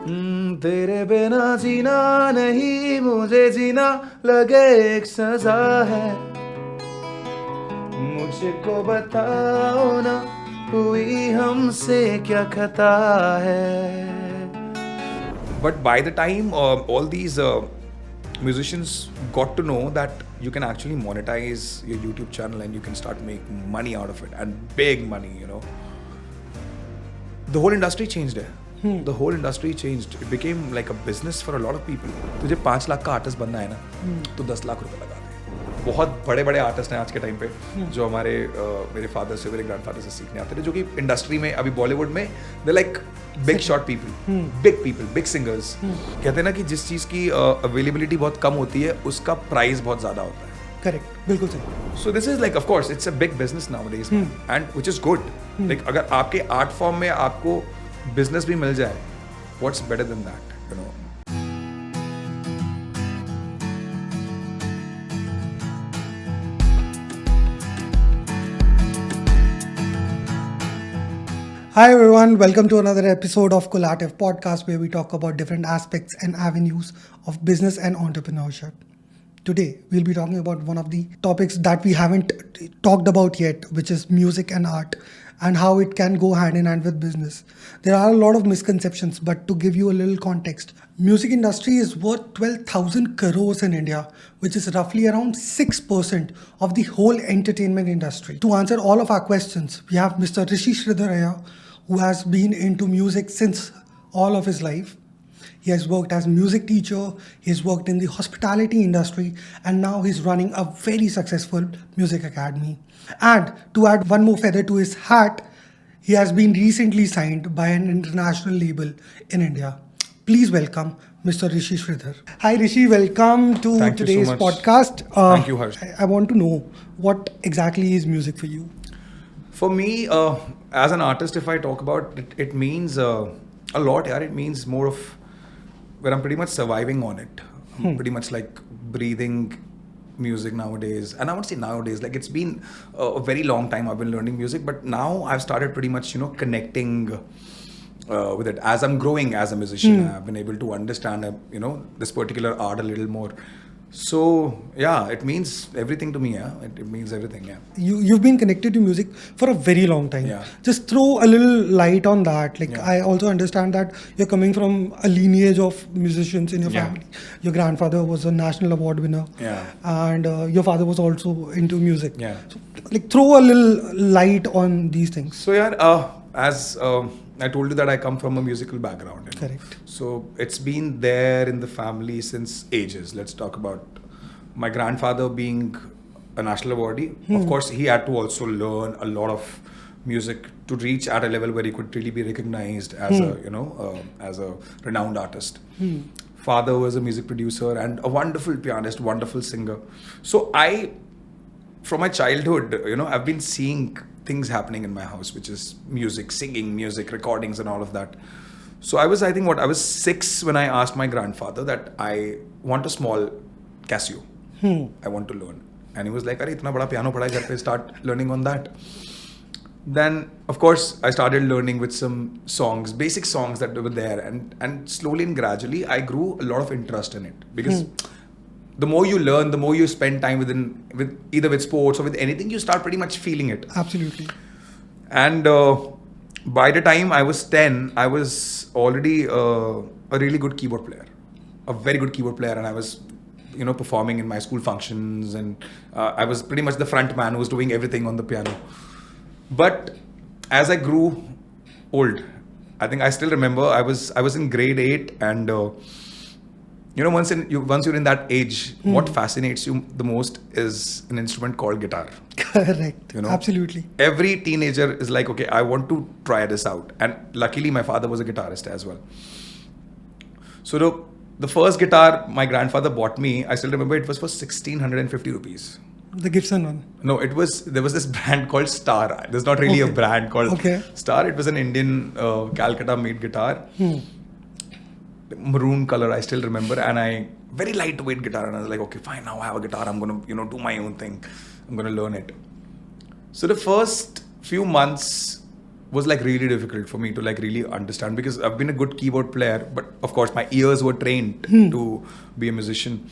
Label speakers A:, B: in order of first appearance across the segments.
A: तेरे बिना जीना नहीं मुझे जीना लगे एक सजा है मुझको बताओ ना हुई हमसे क्या खता है. But by the time all these musicians got to know that you can actually monetize your YouTube channel and you can start making money out of it and big money, the whole industry changed. The whole industry changed. It became like a business for a lot of people. तुझे 5 लाख का artist बनना है ना तो 10 लाख रुपए लगा दे. बहुत बड़े बड़े आर्टिस्ट हैं आज के टाइम पे जो हमारे मेरे फादर से मेरे ग्रैंडफादर से सीखने आते थे, जो कि इंडस्ट्री में अभी बॉलीवुड में they like big shot people, big people, big singers. कहते हैं ना कि जिस चीज़ की अवेलेबिलिटी बहुत कम होती है उसका प्राइस बहुत ज़्यादा होता है.
B: करेक्ट, बिल्कुल सही.
A: So this is like, of course, it's a big business nowadays, and which is good. Like अगर आपके आर्ट फॉर्म में आपको बिजनेस भी मिल जाए, what's better than that,
B: Hi everyone, welcome to another episode of Collative Podcast, where we talk about different aspects and avenues of business and entrepreneurship. Today, we'll be talking about one of the topics that we haven't talked about yet, which is music and art and how it can go hand in hand with business. There are a lot of misconceptions, but to give you a little context, music industry is worth 12,000 crores in India, which is roughly around 6% of the whole entertainment industry. To answer all of our questions, we have Mr. Rishi Sridhar here, who has been into music since all of his life. He has worked as a music teacher, he's worked in the hospitality industry, and now he's running a very successful music academy. And to add one more feather to his hat, he has been recently signed by an international label in India. Please welcome Mr. Rishi Sridhar. Hi Rishi, welcome to today's podcast.
A: Thank you, Harsh.
B: I want to know what exactly is music for you?
A: For me, as an artist, if I talk about it, it means a lot. Yeah, it means more of where I'm pretty much surviving on it. I'm pretty much like breathing music nowadays. And I won't say nowadays, like it's been a very long time I've been learning music, but now I've started pretty much, connecting with it. As I'm growing as a musician, I've been able to understand, this particular art a little more. So, yeah, it means everything to me, yeah. It means everything, yeah.
B: You've been connected to music for a very long time.
A: Yeah.
B: Just throw a little light on that. Like,
A: Yeah.
B: I also understand that you're coming from a lineage of musicians in your
A: Yeah.
B: family. Your grandfather was a national award winner.
A: Yeah.
B: And your father was also into music.
A: Yeah.
B: So, like, throw a little light on these things.
A: So, yeah, as I told you that I come from a musical background.
B: Correct.
A: So it's been there in the family since ages. Let's talk about my grandfather being a national awardee. Of course, he had to also learn a lot of music to reach at a level where he could really be recognized as as a renowned artist. Father was a music producer and a wonderful pianist, wonderful singer. So from my childhood, I've been seeing things happening in my house, which is music, singing, music, recordings and all of that. So I was 6 when I asked my grandfather that I want a small Casio. I want to learn. And he was like, "Arey, itna bada piano pada hai ghar pe, start learning on that." Then, of course, I started learning with some songs, basic songs that were there. And slowly and gradually, I grew a lot of interest in it. Because the more you learn, the more you spend time with either with sports or with anything, you start pretty much feeling it.
B: Absolutely.
A: And by the time I was 10, I was already a really good keyboard player, a very good keyboard player, and I was, performing in my school functions, and I was pretty much the front man who was doing everything on the piano. But as I grew old, I think I still remember I was in grade 8, and once you're in that age, what fascinates you the most is an instrument called guitar.
B: Correct. Absolutely.
A: Every teenager is like, okay, I want to try this out. And luckily, my father was a guitarist as well. So the first guitar my grandfather bought me, I still remember it was for 1,650 rupees.
B: The Gibson one.
A: No, there was this brand called Star. There's not really a brand called Star. It was an Indian Calcutta made guitar. Maroon color, I still remember, and very lightweight guitar, and I was like, okay, fine, now I have a guitar, I'm gonna, do my own thing, I'm gonna learn it. So the first few months was like really difficult for me to like really understand, because I've been a good keyboard player, but of course my ears were trained to be a musician.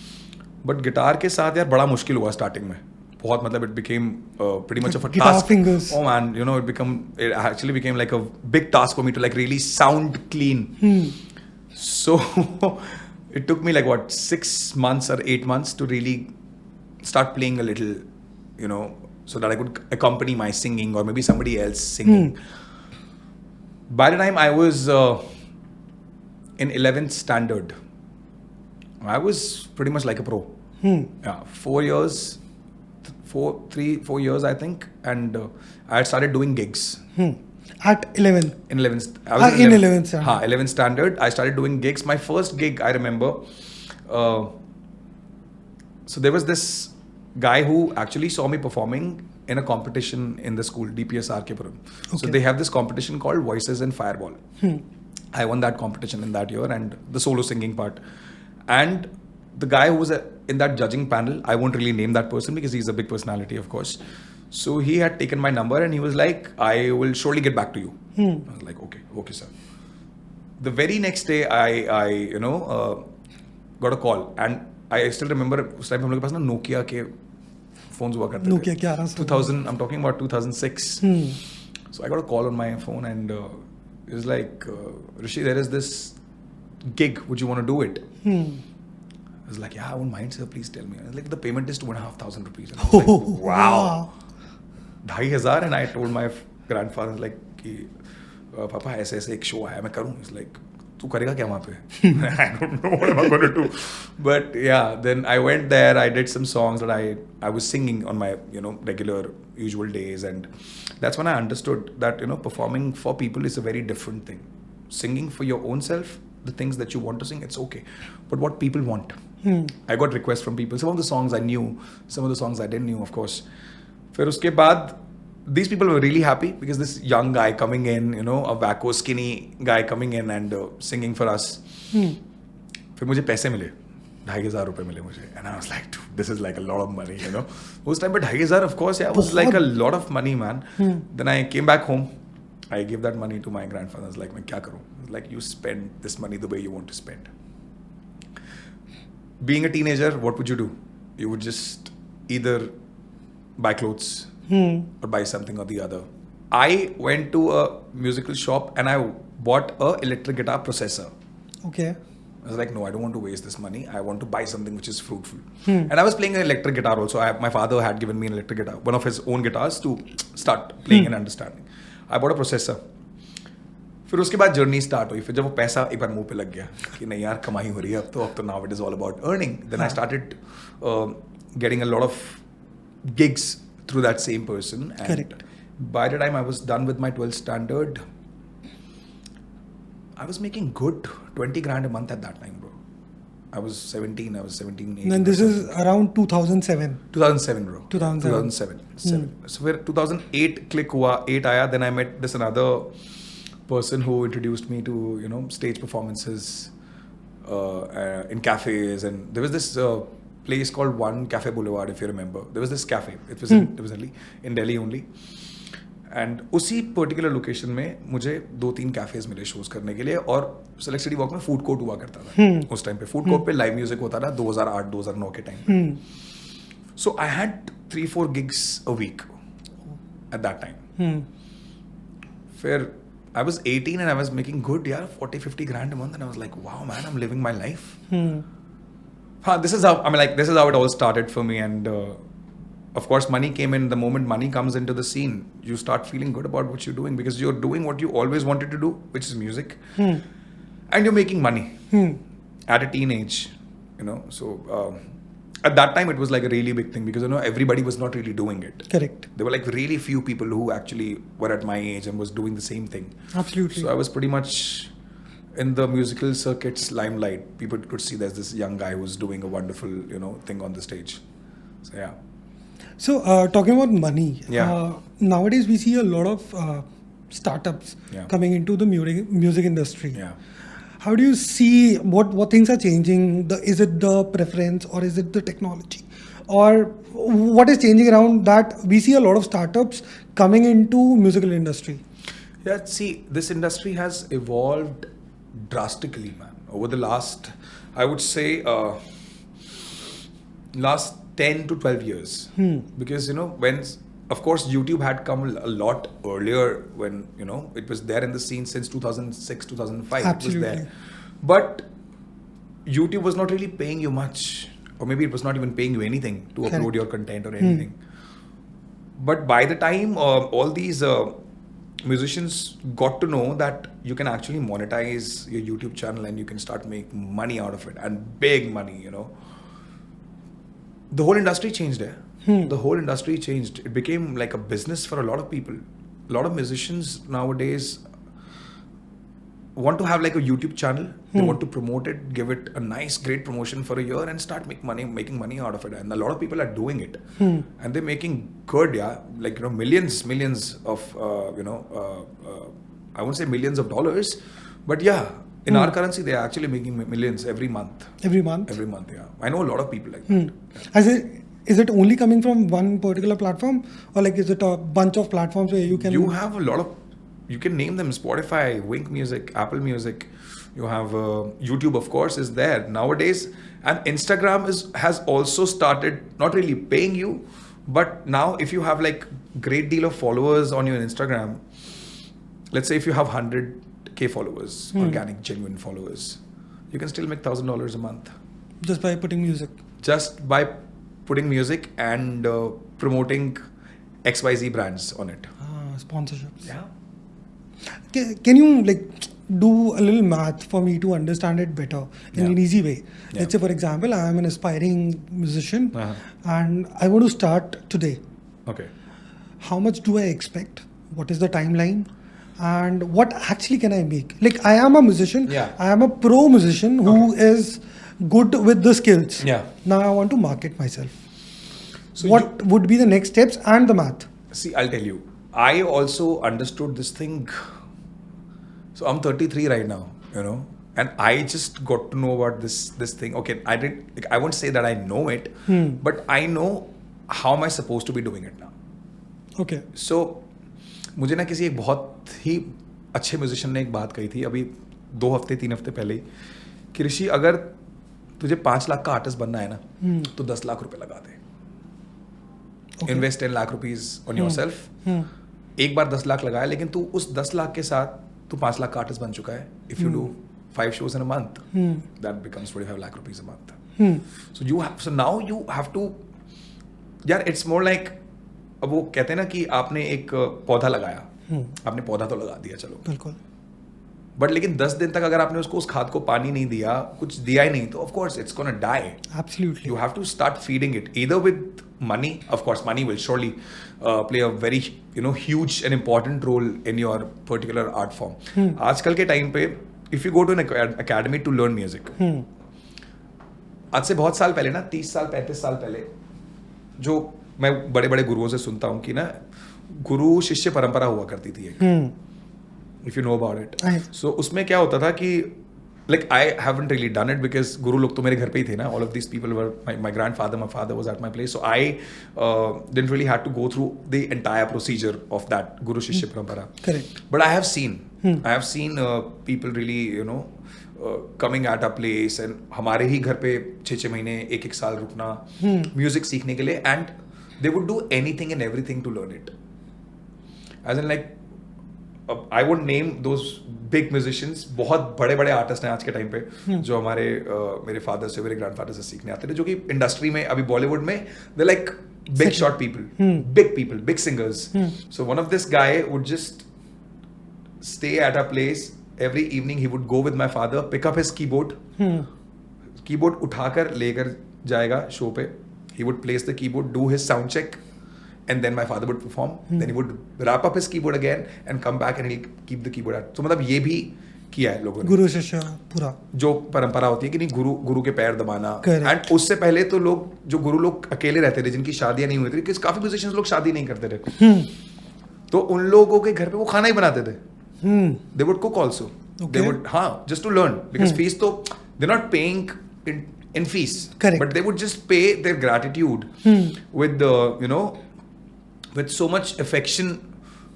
A: But guitar के साथ यार बड़ा मुश्किल हुआ starting में. बहुत मतलब it became pretty much of a
B: guitar
A: task.
B: fingers.
A: Oh man, you know, it actually became like a big task for me to like really sound clean. So it took me like what 6 months or 8 months to really start playing a little, you know, so that I could accompany my singing or maybe somebody else singing. By the time I was in 11th standard, I was pretty much like a pro. Yeah, 4 years, 4 years I think, and I had started doing gigs.
B: At 11?
A: In 11th, I was
B: in 11th standard.
A: 11th standard, I started doing gigs. My first gig, I remember. So there was this guy who actually saw me performing in a competition in the school, DPS Arkepuram. So they have this competition called Voices and Fireball. I won that competition in that year, and the solo singing part. And the guy who was in that judging panel, I won't really name that person because he's a big personality, of course. So he had taken my number and he was like, I will surely get back to you. I was like, okay, sir. The very next day, I got a call, and I still remember उस time हम लोग के पास ना Nokia के phones हुआ करते थे.
B: Nokia 1100.
A: 2000, I'm talking about 2006. So I got a call on my phone, and it was like, Rishi, there is this gig. Would you want to do it? I was like, yeah, I won't mind, sir. Please tell me. I was like, the payment is 2,500 rupees. And I was like, wow. 2,500. And I told my grandfather, like, Papa, ऐसे एक show आया, मैं करूँ. He's like, तू करेगा क्या वहाँ पे? I don't know what am I going to do. But yeah, then I went there. I did some songs that I was singing on my, you know, regular usual days, and that's when I understood that, you know, performing for people is a very different thing. Singing for your own self, the things that you want to sing, it's okay. But what people want. I got requests from people. Some of the songs I knew, some of the songs I didn't knew, of course. फिर उसके बाद these people were really happy because this young guy coming in, you know, a wacko skinny guy coming in and singing for us. फिर मुझे पैसे मिले, 2,500 रुपए मिले मुझे, and I was like, dude, this is like a lot of money, you know. उस time पे 2,500, of course, yeah, was like a lot of money, man. Then I came back home. I gave that money to my grandfather. I was like, मैं क्या करूँ? Like, you spend this money the way you want to spend. Being a teenager, what would you do? You would just either buy clothes or buy something or the other. I went to a musical shop and I bought a electric guitar processor.
B: Okay.
A: I was like, no, I don't want to waste this money. I want to buy something which is fruitful. And I was playing an electric guitar also. My father had given me an electric guitar, one of his own guitars, to start playing and understanding. I bought a processor. फिर उसके बाद journey start हुई. फिर जब वो पैसा एक बार मुंह पे लग गया कि नहीं यार कमाई हो रही है अब तो now it is all about earning. Then I started getting a lot of gigs through that same person. And
B: correct.
A: By the time I was done with my 12th standard, I was making good 20 grand a month at that time, bro. I was 17, 18.
B: And this is around 2007.
A: 2007, bro.
B: 2007.
A: 2007. So when 2008 click हुआ, 8 आया, then I met this another person who introduced me to, you know, stage performances in cafes, and there was this place called One Cafe Boulevard, if you remember. There was this cafe. It was in Delhi only. And उसी particular location में मुझे 2-3 cafes मिले shows करने के लिए, और Select City Walk में food court हुआ करता था उस टाइम पे. फूड कोर्ट पे लाइव म्यूजिक होता था 2008-2009 के time. So I had 3-4 gigs a week at that time. फिर I was 18 and I was making good, 40-50 grand a month, and I was like, wow, man, I'm living my life. This is how it all started for me. And of course, money came in. The moment money comes into the scene, you start feeling good about what you're doing, because you're doing what you always wanted to do, which is music, and you're making money at a teenage, you know. So at that time, it was like a really big thing, because, you know, everybody was not really doing it.
B: Correct.
A: There were like really few people who actually were at my age and was doing the same thing.
B: Absolutely.
A: So I was pretty much in the musical circuit's limelight. People could see there's this young guy who's doing a wonderful, you know, thing on the stage. So yeah.
B: So talking about money,
A: Yeah.
B: Nowadays we see a lot of startups coming into the music industry.
A: Yeah.
B: How do you see what things are changing? Is it the preference, or is it the technology, or what is changing around that? We see a lot of startups coming into musical industry.
A: Yeah, see, this industry has evolved drastically, man. Over the last, I would say, last 10 to 12 years. Because, when, of course, YouTube had come a lot earlier when, it was there in the scene since 2006, 2005.
B: Absolutely.
A: It was there. But YouTube was not really paying you much. Or maybe it was not even paying you anything to upload your content or anything. But by the time all these musicians got to know that you can actually monetize your YouTube channel and you can start making money out of it, and big money, the whole industry changed there. The whole industry changed. It became like a business for a lot of people. A lot of musicians nowadays want to have like a YouTube channel. They want to promote it, give it a nice, great promotion for a year and start making money out of it. And a lot of people are doing it. And they're making good, like, millions of, I won't say millions of dollars, but in our currency, they're actually making millions every month.
B: Every month?
A: Every month, yeah. I know a lot of people like that.
B: Is it only coming from one particular platform, or like is it a bunch of platforms where you can...
A: You have a lot of... You can name them: Spotify, Wink Music, Apple Music. You have YouTube, of course, is there nowadays. And Instagram has also started not really paying you, but now if you have like great deal of followers on your Instagram, let's say if you have 100K followers, organic, genuine followers, you can still make $1,000 a month.
B: Just by putting music?
A: Just by putting music and promoting XYZ brands on it.
B: Sponsorships.
A: Yeah.
B: Can you do a little math for me to understand it better in an easy way? Let's say, for example, I am an aspiring musician and I want to start today.
A: Okay.
B: How much do I expect? What is the timeline? And what actually can I make? Like, I am a musician. I am a pro musician who is good with the skills. Now I want to market myself. So what would be the next steps and the math?
A: See, I'll tell you. I also understood this thing. So I'm 33 right now, and I just got to know about this thing. Okay, I won't say that I know it, but I know how am I supposed to be doing it now.
B: Okay.
A: So मुझे ना किसी एक बहुत ही अच्छे musician ने एक बात कही थी अभी 2-3 हफ्ते पहले ही कि ऋषि अगर तुझे 5 लाख का आर्टिस्ट बनना है ना तो 10 लाख रुपए लगा दे. Invest 10 lakh rupees on your self. एक बार 10 लाख लगाया लेकिन तू उस 10 लाख के साथ तू 5 लाख का आर्टिस्ट बन चुका है. If you do 5 shows in a month, that becomes 25 lakh rupees a month. So now you have to, यार it's more like, अब वो कहते हैं ना कि आपने एक पौधा लगाया, आपने पौधा तो लगा दिया चलो,
B: बिल्कुल,
A: बट लेकिन 10 दिन तक अगर आपने उसको उस खाद को पानी नहीं दिया, कुछ दिया ही नहीं, तो of course it's gonna die.
B: Absolutely.
A: You have to start feeding it either with money. Of course money will surely play a very huge and important role in your particular art form. आजकल के time पे if you go to an academy to learn music, आज से बहुत साल पहले ना 30 साल 35 साल पहले जो मैं बड़े बड़े गुरुओं से सुनता हूँ कि ना गुरु शिष्य परंपरा हुआ करती थी एक, if you know about it. So उसमें क्या होता था कि like I haven't really done it because गुरु लोग तो मेरे घर पे ही थे ना. All of these people were my grandfather, my father was at my place, so I didn't really have to go through the entire procedure of that Guru Shishya Parampara.
B: Correct.
A: But I have seen people really coming at a place and हमारे ही घर पे 6 महीने 1 साल रुकना music सीखने के लिए, and they would do anything and everything to learn it. As in like I would name those big musicians. बहुत बड़े बड़े आर्टिस्ट हैं आज के टाइम पे जो हमारे मेरे फादर से मेरे ग्रैंडफादर से सीखने आते थे, जो कि इंडस्ट्री में अभी बॉलीवुड में they like big shot people, big singers. So one of this guy would just stay at a place every evening. He would go with my father, pick up his keyboard, keyboard उठाकर लेकर जाएगा show पे. He would place the keyboard, do his sound check, and then my father would perform. Then he would wrap up his keyboard again and come back and he'll keep the keyboard at. So मतलब ये भी किया है लोगों ने.
B: गुरु शिष्य पूरा जो
A: परंपरा होती है कि नहीं, गुरु के पैर दबाना. एंड उससे पहले तो लोग जो गुरु लोग अकेले रहते थे, जिनकी शादियां नहीं हुई थी, क्योंकि काफी म्यूजिशियंस लोग शादी नहीं करते थे, तो उन लोगों के घर पे वो खाना ही बनाते थे. They would cook also. They would just to learn, because fees तो they're not paying in fees.
B: Correct.
A: But they would just pay their gratitude with with so much affection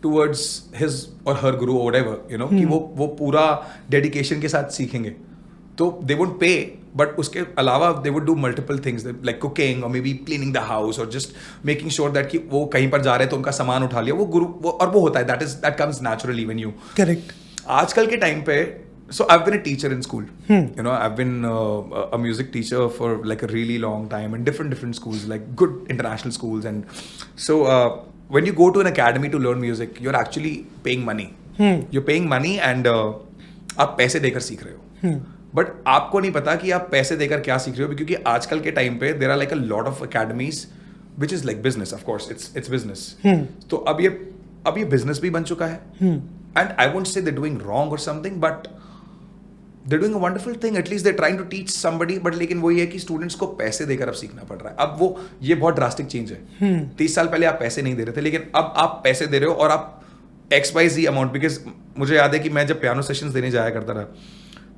A: towards his or her guru or whatever, you know, कि वो पूरा dedication के साथ सीखेंगे. तो they won't pay, but उसके अलावा they would do multiple things like cooking or maybe cleaning the house or just making sure that कि वो कहीं पर जा रहे हैं तो उनका सामान उठा लिया. वो गुरु और वो होता है. That comes naturally when you.
B: Correct.
A: आजकल के टाइम पे, so I've been a teacher in school. You know, I've been a music teacher for like a really long time in different schools, like good international schools. And so when you go to an academy to learn music, you're actually paying money. You're paying money and आप पैसे देकर सीख रहे हो. But आपको नहीं पता कि आप पैसे देकर क्या सीख रहे हो, क्योंकि आजकल के टाइम पे there are like a lot of academies which is like business. Of course it's business. तो अब ये बिजनेस भी बन चुका है. And I won't say they doing wrong और something, but they doing a wonderful thing. At least they trying to teach somebody. But लेकिन वही है कि स्टूडेंट्स को पैसे देकर अब सीखना पड़ रहा है. अब ये बहुत ड्रास्टिक चेंज है. 30 साल पहले आप पैसे नहीं दे रहे थे, लेकिन अब आप पैसे दे रहे हो और आप XYZ अमाउंट. बिकॉज मुझे याद है कि मैं जब पियानो सेशंस देने जाया करता था,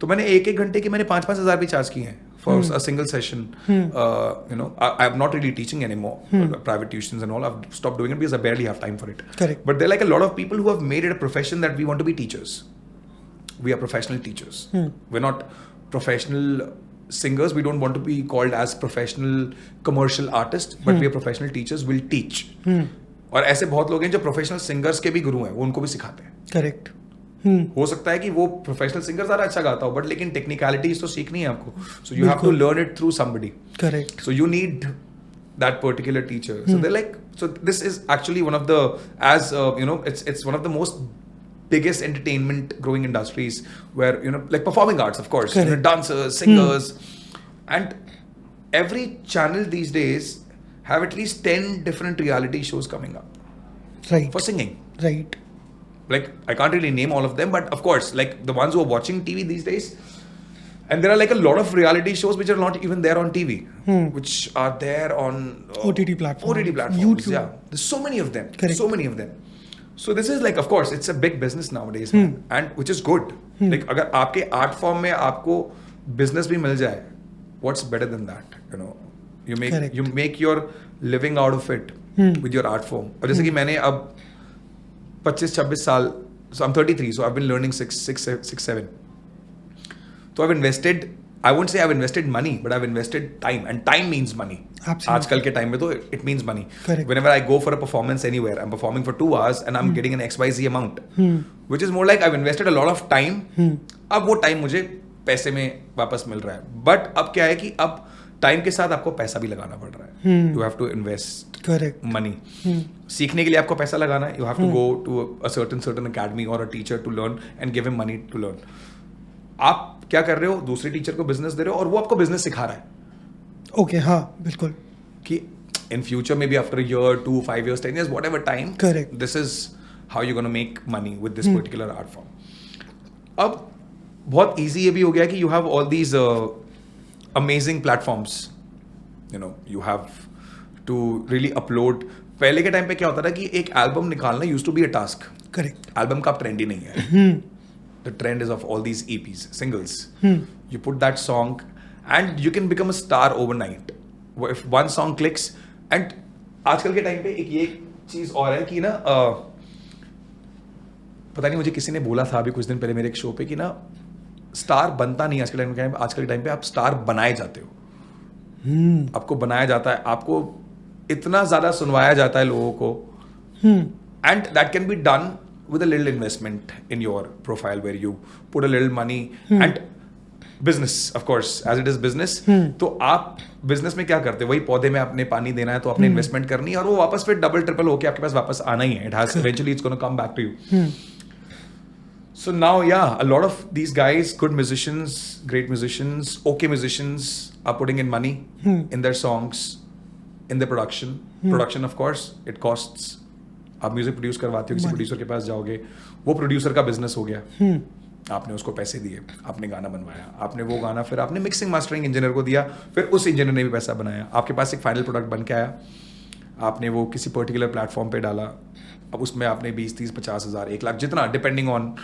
A: तो मैंने एक घंटे की मैंने 5-5 हज़ार भी चार्ज किए हैं for a single session. You know, I am not really teaching anymore private tuitions and all. I have stopped doing it because I barely have time for it.
B: Correct.
A: But there are like a lot of people who have made it a profession that we want to be teachers. We are professional teachers. We're not professional singers. We don't want to be called as professional commercial artists, but we are professional teachers. We'll teach. और ऐसे बहुत लोग हैं जो professional singers के भी गुरु हैं, वो उनको भी सिखाते हैं.
B: करेक्ट.
A: हो सकता है कि वो प्रोफेशनल सिंगर ज़्यादा अच्छा गाता हो, बट लेकिन टेक्निकलिटीज तो सीखनी है आपको. So you have to learn it through somebody.
B: Correct.
A: So you need that particular teacher. So they're like, so this is actually one of the, as you know, it's one of the most biggest entertainment growing industries where, you know, like performing arts, of course, you know, dancers, singers, and every channel these days have at least 10 different reality shows coming up.
B: Right.
A: For singing.
B: Right.
A: Like, I can't really name all of them, but of course, like the ones who are watching TV these days, and there are like a lot of reality shows which are not even there on TV, which are there on
B: OTT platforms. YouTube.
A: Yeah, there's so many of them.
B: Correct.
A: So many of them. So this is like, of course, it's a big business nowadays, man, and which is good. Like, अगर आपके art form में आपको business भी मिल जाए, what's better than that? You know, you make your living out of it with your art form. और जैसे कि मैंने अब 25-26 साल, so I'm 33, so I've been learning 6-7. So I've invested, I won't say I've invested money, but I've invested time, and time means money.
B: Absolutely.
A: आजकल के time में तो it means money.
B: Correct.
A: Whenever I go for a performance anywhere, I'm performing for 2 hours and I'm getting an XYZ amount, which is more like I've invested a lot of time. अब वो time मुझे पैसे में वापस मिल रहा है. But अब क्या है कि अब time के साथ आपको पैसा भी लगाना पड़ रहा है. You have to invest money. सीखने के लिए आपको पैसा लगाना है. You have to go to a certain academy or a teacher to learn and give him money to learn. आप क्या कर रहे हो? दूसरे टीचर को बिजनेस दे रहे हो और वो आपको बिजनेस सिखा रहा है.
B: ओके, हाँ, बिल्कुल.
A: कि in future may be after a year, 2, 5 years, 10 years, whatever time,
B: Correct.
A: this is how you're going to make money with this particular art form. अब बहुत easy ये भी हो गया कि you have all these amazing platforms. You know, you have to really upload. पहले के time पे क्या होता था कि एक एल्बम निकालना used to be a task.
B: Correct.
A: Album का अब ट्रेंड ही नहीं है. The trend is of all these EPs, singles. You put that song and you can become a star overnight. If one song clicks, and आजकल के time पे एक ये चीज़ और है कि ना पता नहीं मुझे किसी ने बोला था अभी कुछ दिन पहले मेरे एक शो पे कि ना स्टार बनता नहीं आजकल के टाइम पे आप स्टार बनाए जाते हो. आपको बनाया जाता है, आपको इतना ज़्यादा सुनवाया जाता है लोगों को, and that can be done with a little investment in your profile where you put a little money and business, of course, as it is business. तो आप business में क्या करते हो? वही पौधे में आपने पानी देना है, तो आपने investment करनी है और वो वापस फिर डबल ट्रिपल होके आपके पास वापस आना ही है. It has eventually it's going to come back to you. So now, yeah, a lot of these guys, good musicians, great musicians, okay musicians, are putting in money in their songs, in their production. Production, of course, it costs. आप music produce करवाते हो, किसी producer के पास जाओगे, वो producer का business हो गया. आपने उसको पैसे दिए, आपने गाना बनवाया, आपने वो गाना फिर आपने मिक्सिंग मास्टरिंग इंजीनियर को दिया, फिर उस इंजीनियर ने भी पैसा बनाया, आपके पास एक फाइनल प्रोडक्ट बन के आया, आपने वो किसी पर्टिकुलर प्लेटफॉर्म पे डाला. अब उसमें आपने 20, 30, 50 हज़ार, 1 लाख, जितना depending on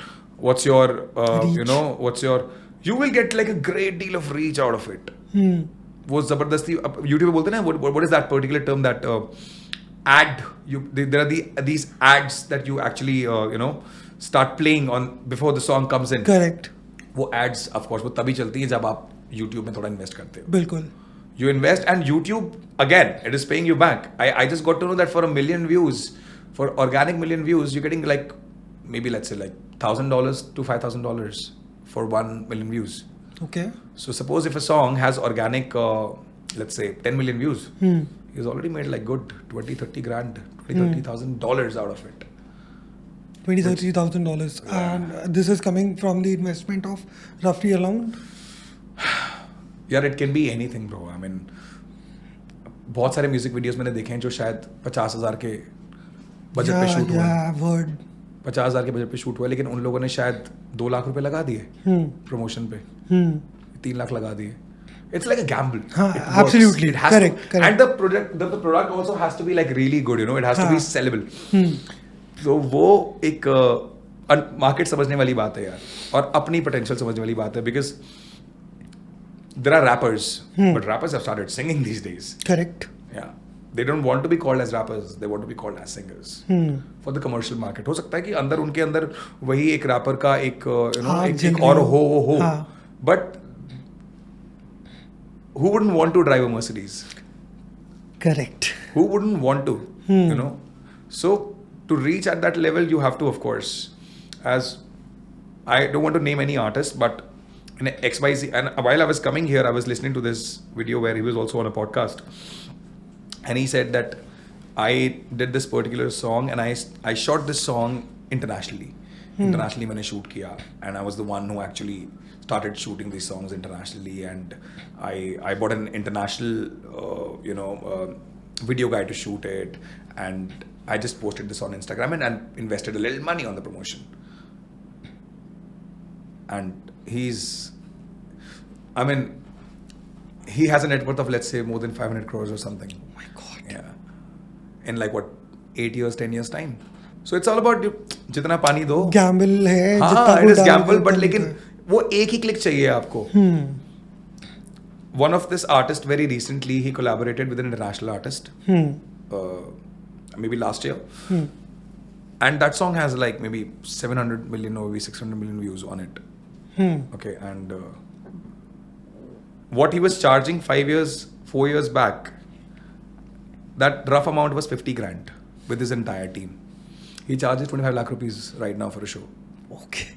A: what's your you will get like a great deal of reach out of it. वो जबरदस्ती अब यूट्यूब पे बोलते हैं ना, what is that particular term that there are these ads that you actually start playing on before the song comes in.
B: Correct.
A: वो ads of course वो तभी चलती है जब आप YouTube में थोड़ा invest करते हो.
B: बिल्कुल.
A: You invest and YouTube again it is paying you back. I just got to know that for 1 million views, for organic 1 million views, you're getting like maybe let's say like $1,000 to $5,000 for 1 million views.
B: Okay.
A: So suppose if a song has organic, let's say 10 million views, he's already made like good 20-30 grand, $30,000 out of it.
B: $30,000. And this is coming from the investment of roughly around?
A: यार it can be anything bro. I mean बहुत सारे music videos मैंने देखे हैं जो शायद 50,000 के budget पे शूट हुए हैं. 50,000 के बजट पे शूट हुआ है लेकिन उन लोगों ने शायद 2 लाख रुपए लगा दिए प्रमोशन पे, 3 लाख लगा दिए. It's like a gamble.
B: Absolutely.
A: It has
B: correct.
A: And the product also has to be like really good, it has to be sellable. तो वो एक मार्केट समझने वाली बात है यार, और अपनी पोटेंशियल समझने वाली बात है. Because there are rappers, but rappers have started singing these days.
B: Correct.
A: Yeah. They don't want to be called as rappers, they want to be called as singers. For the commercial market. हो सकता है कि उनके अंदर वही एक wrapper का एक एक और हो. But who wouldn't want to drive a Mercedes?
B: Correct.
A: Who wouldn't want to? So to reach at that level, you have to, of course, as I don't want to name any artist, but in XYZ, and while I was coming here, I was listening to this video where he was also on a podcast, and he said that I did this particular song and I shot this song internationally. Internationally, मैंने shoot किया, and I was the one who actually started shooting these songs internationally, and I bought an international video guy to shoot it, and I just posted this on Instagram and invested a little money on the promotion. And he has a net worth of, let's say, more than 500 crores or something.
B: Oh my God.
A: Yeah. In like what, 8 years, 10 years time. So it's all about जितना पानी दो.
B: Gamble है.
A: हाँ, it is gamble, but लेकिन वो एक ही click चाहिए आपको. One of this artist very recently, he collaborated with an international artist. Maybe last year. And that song has like maybe 700 million or maybe 600 million views on it. Okay, and what he was charging 4 years back, that rough amount was 50 grand with his entire team. He charges 25 lakh rupees right now for a show.
B: Okay.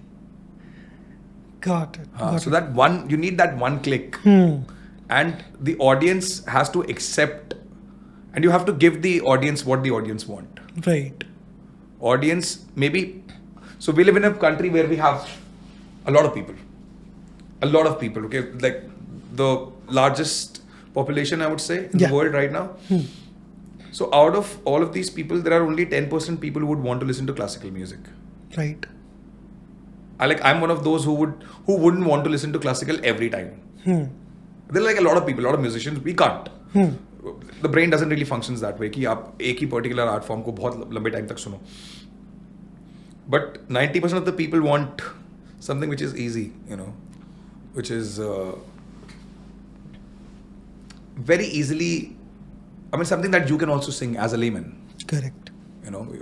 B: Got it.
A: So that one, you need that one click. And the audience has to accept, and you have to give the audience what the audience want.
B: Right.
A: Audience, maybe, so we live in a country where we have a lot of people, okay, like the largest population, I would say, in the world right now. So out of all of these people, there are only 10% people who would want to listen to classical music.
B: Right.
A: I'm one of those who wouldn't want to listen to classical every time. There are like a lot of people, a lot of musicians, we can't. The brain doesn't really functions that way कि आप एक ही particular art form को बहुत लंबे time तक सुनो. But 90% of the people want something which is easy, which is very easily, something that you can also sing as a layman.
B: Correct.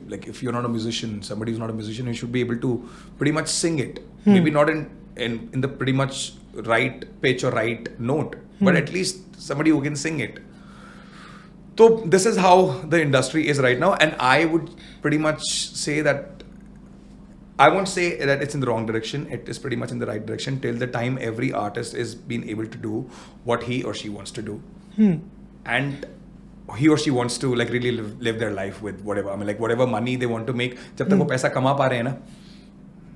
A: Like if you're not a musician, somebody who's not a musician, you should be able to pretty much sing it. Maybe not in the pretty much right pitch or right note, but at least somebody who can sing it. So this is how the industry is right now, and I would pretty much say that I won't say that it's in the wrong direction. It is pretty much in the right direction till the time every artist is being able to do what he or she wants to do, and he or she wants to like really live their life with whatever. Like whatever money they want to make. जब तक वो पैसा कमा पा रहे हैं ना,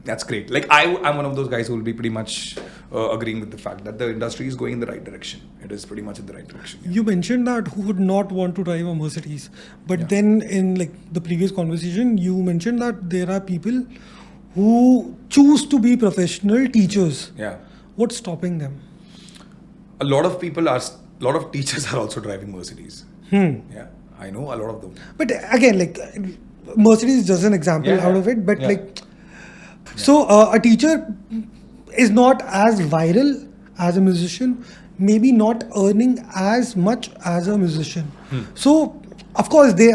A: that's great. Like I'm one of those guys who will be pretty much agreeing with the fact that the industry is going in the right direction. It is pretty much in the right direction. Yeah.
B: You mentioned that who would not want to drive a Mercedes, but then in like the previous conversation, you mentioned that there are people who choose to be professional teachers.
A: Yeah.
B: What's stopping them?
A: A lot of teachers are also driving Mercedes. Yeah, I know a lot of them.
B: But again, like Mercedes is just an example out of it, but so a teacher is not as viral as a musician, maybe not earning as much as a musician. So of course they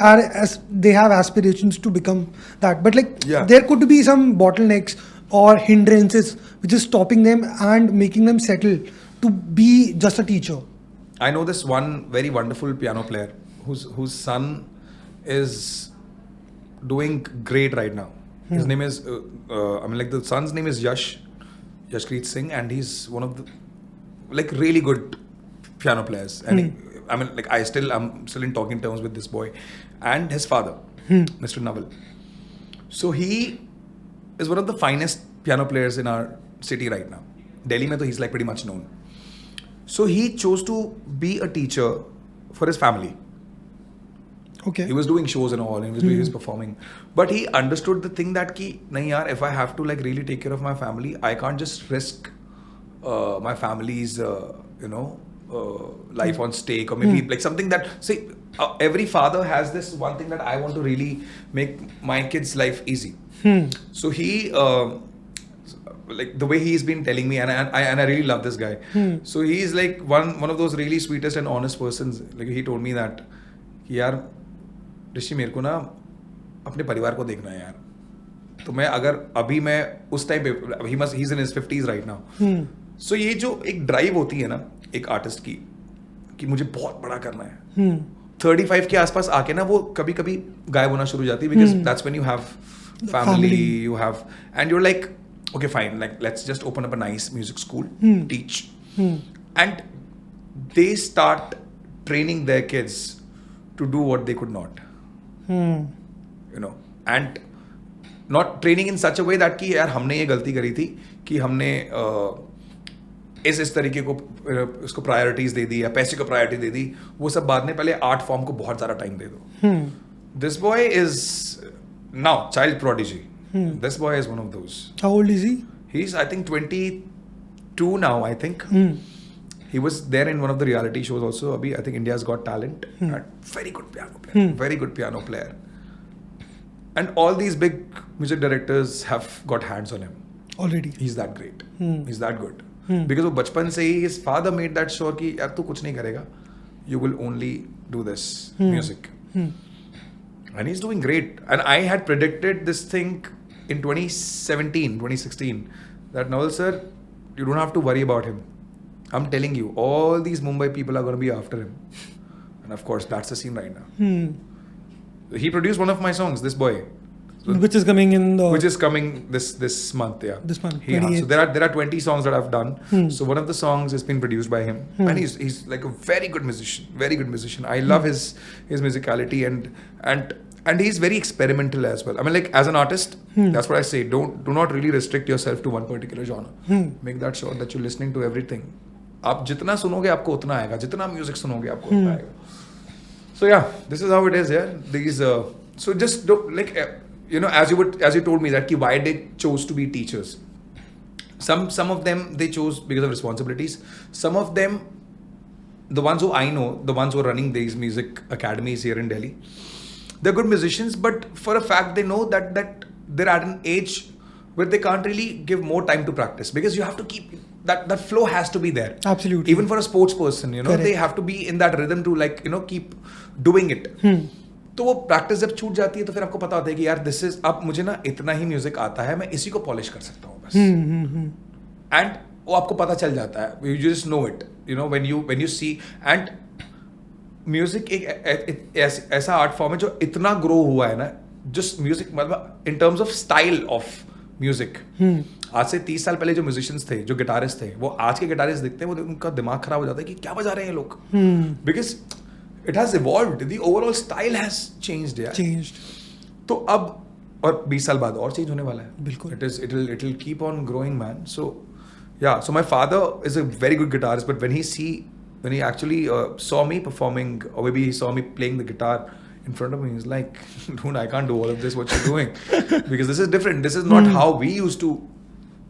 B: have aspirations to become that, but like
A: Yeah.
B: there could be some bottlenecks or hindrances which is stopping them and making them settle to be just a teacher.
A: I know this one very wonderful piano player whose son is doing great right now. His name is the son's name is Yashpreet Singh, and he's one of the like really good piano players. And I'm still in talking terms with this boy and his father, Mr. Naval. So he is one of the finest piano players in our city right now. Delhi mein, he's like pretty much known. So he chose to be a teacher for his family.
B: Okay.
A: He was doing shows and all, and he was performing. But he understood the thing that nahi yaar, if I have to like really take care of my family, I can't just risk my family's life on stake, or maybe like something that every father has this one thing that I want to really make my kids' life easy. So he like the way he's been telling me, and I really love this guy. So he's like one of those really sweetest and honest persons. Like he told me that यार ऋषि मेरे को ना अपने परिवार को देखना है यार, तो मैं अगर अभी मैं उस टाइम पे he's in his 50s right now. So ये जो एक ड्राइव होती है ना एक आर्टिस्ट की कि मुझे बहुत बड़ा करना है, 35 के आसपास आके ना वो कभी कभी गायब होना शुरू हो जाती है, because that's when you have family, you have, and you're like, okay fine, like let's just open up a nice music school, teach, and they start training their kids to do what they could not, and not training in such a way that कि यार हमने ये गलती करी थी कि हमने इस तरीके को उसको प्रायोरिटीज दे दी या पैसे को प्रायोरिटी दे दी, वो सब बाद में, पहले आर्ट फॉर्म को बहुत ज़्यादा टाइम दे दो. This boy is now child prodigy. This boy is one of those.
B: How old is he?
A: He's I think 22 now, I think. He was there in one of the reality shows also. Abhi, I think India's Got Talent. Very good piano player. Very good piano player. And all these big music directors have got hands on him.
B: Already.
A: He's that great. He's that good. Because वो बचपन से ही his father made that sure कि यार तू कुछ नहीं करेगा. You will only do this music. And he's doing great. And I had predicted this thing in 2017, 2016 that Naval sir, you don't have to worry about him. I'm telling you, all these Mumbai people are going to be after him. And of course, that's the scene right now. He produced one of my songs, this boy. So,
B: which is coming in the...
A: Which is coming this month, yeah.
B: This month,
A: So there are 20 songs that I've done. So one of the songs has been produced by him. And he's like a very good musician. I love his musicality and he's very experimental as well. I mean, like as an artist, that's what I say. Do not really restrict yourself to one particular genre. Make that sure that you're listening to everything. आप जितना सुनोगे आपको उतना आएगा, जितना music सुनोगे आपको उतना आएगा. So yeah, this is how it is. Yeah, these so just don't, like as you told me that why they chose to be teachers. Some of them they chose because of responsibilities. Some of them, the ones who I know, the ones who are running these music academies here in Delhi, they're good musicians, but for a fact they know that they're at an age where they can't really give more time to practice, because you have to keep that flow has to be there.
B: Absolutely.
A: Even for a sports person,
B: Correct.
A: they have to be in that rhythm to keep doing it. तो वो practice जब छूट जाती है तो फिर आपको पता होता है कि यार दिस इज, अब मुझे ना इतना ही म्यूजिक आता है, मैं इसी को पॉलिश कर सकता हूँ बस. एंड वो आपको पता चल जाता है, you just know it, when you see. And music एक ऐसा आर्ट फॉर्म है जो इतना ग्रो हुआ है ना, जस्ट म्यूजिक मतलब in terms of style of music. आज से 30 साल पहले जो म्यूजिशियंस थे, जो गिटारिस्ट थे, वो आज के गिटारिस्ट दिखते हैं, वो उनका दिमाग खराब हो जाता है कि क्या बजा रहे हैं ये लोग, because it has evolved. The overall style has changed. Yeah.
B: Changed.
A: तो अब और 20 साल बाद और चेंज होने वाला है.
B: बिल्कुल.
A: It'll keep on growing, man. So yeah. So my father is a very good guitarist, but when he actually saw me performing, or maybe he saw me playing the guitar in front of me, he's like, dude, I can't do all of this. What you're doing? Because this is different. This is not how we used to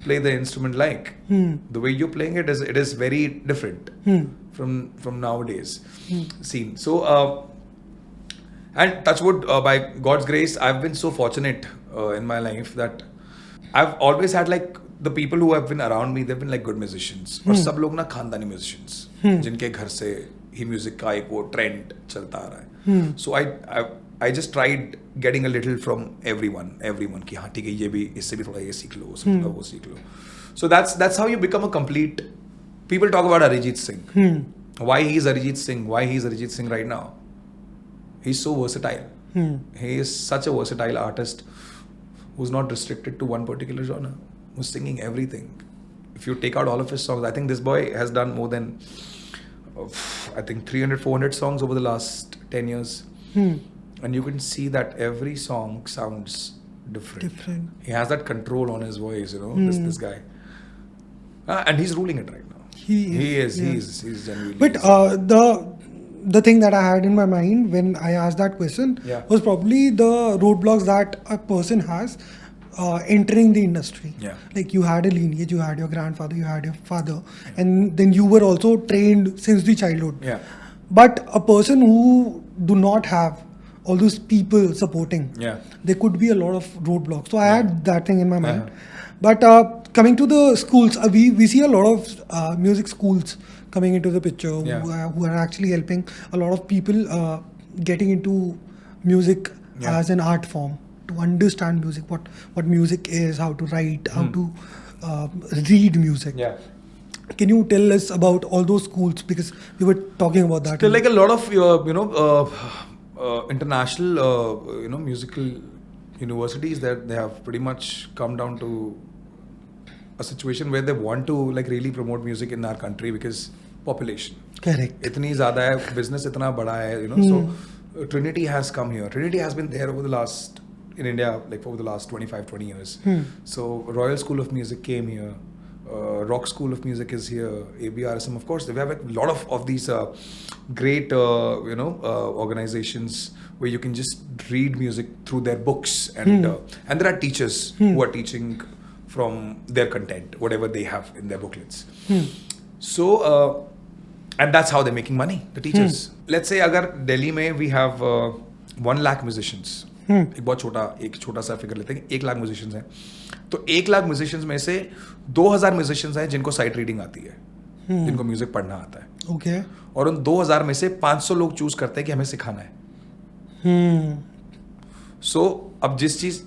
A: play the instrument like. The way you're playing it is very different from nowadays scene. So and touch wood, by God's grace, I've been so fortunate in my life that I've always had like the people who have been around me, they've been like good musicians. और सब लोग ना खानदानी musicians, जिनके घर से ही music का एक वो ट्रेंड चलता आ रहा है. So I just tried getting a little from everyone कि हाँ ठीक है, ये भी इससे भी थोड़ा ये सीख लो, उससे थोड़ा वो सीख लो. So that's how you become a complete. People talk about Arijit Singh. Why he is Arijit Singh? Why he is Arijit Singh right now? He's so versatile. He is such a versatile artist who's not restricted to one particular genre. Who's singing everything. If you take out all of his songs, I think this boy has done more than I think 300-400 songs over the last 10 years. And you can see that every song sounds different. He has that control on his voice, you know, this guy. And he's ruling it right now. He is genuinely.
B: But the thing that I had in my mind when I asked that question was probably the roadblocks that a person has entering the industry.
A: Yeah.
B: Like you had a lineage, you had your grandfather, you had your father, and then you were also trained since the childhood.
A: Yeah.
B: But a person who do not have all those people supporting, there could be a lot of roadblocks. So I had that thing in my mind. But coming to the schools, we see a lot of music schools coming into the picture who are actually helping a lot of people getting into music as an art form, to understand music, what music is, how to write, how to read music.
A: Yeah.
B: Can you tell us about all those schools, because we were talking about that?
A: So like a lot of international musical universities that they have pretty much come down to a situation where they want to like really promote music in our country because population.
B: Correct.
A: इतनी ज़्यादा है, business इतना बड़ा है, you know. So Trinity has come here. Trinity has been there over the last in India like over the last 25-20 years. So Royal School of Music came here. Rock School of Music is here. ABRSM, of course. We have a lot of these great organizations where you can just read music through their books and there are teachers who are teaching from their content, whatever they have in their booklets. So, and that's how they're making money, the teachers. Let's say अगर Delhi में we have 1 lakh musicians. एक छोटा सा figure लेते हैं, 1 lakh musicians हैं. तो 1 lakh musicians में से 2000 musicians हैं जिनको sight reading आती है, जिनको music पढ़ना आता है.
B: Okay.
A: और उन 2000 में से 500 लोग चूज करते हैं कि हमें सिखाना है. So, अब जिस चीज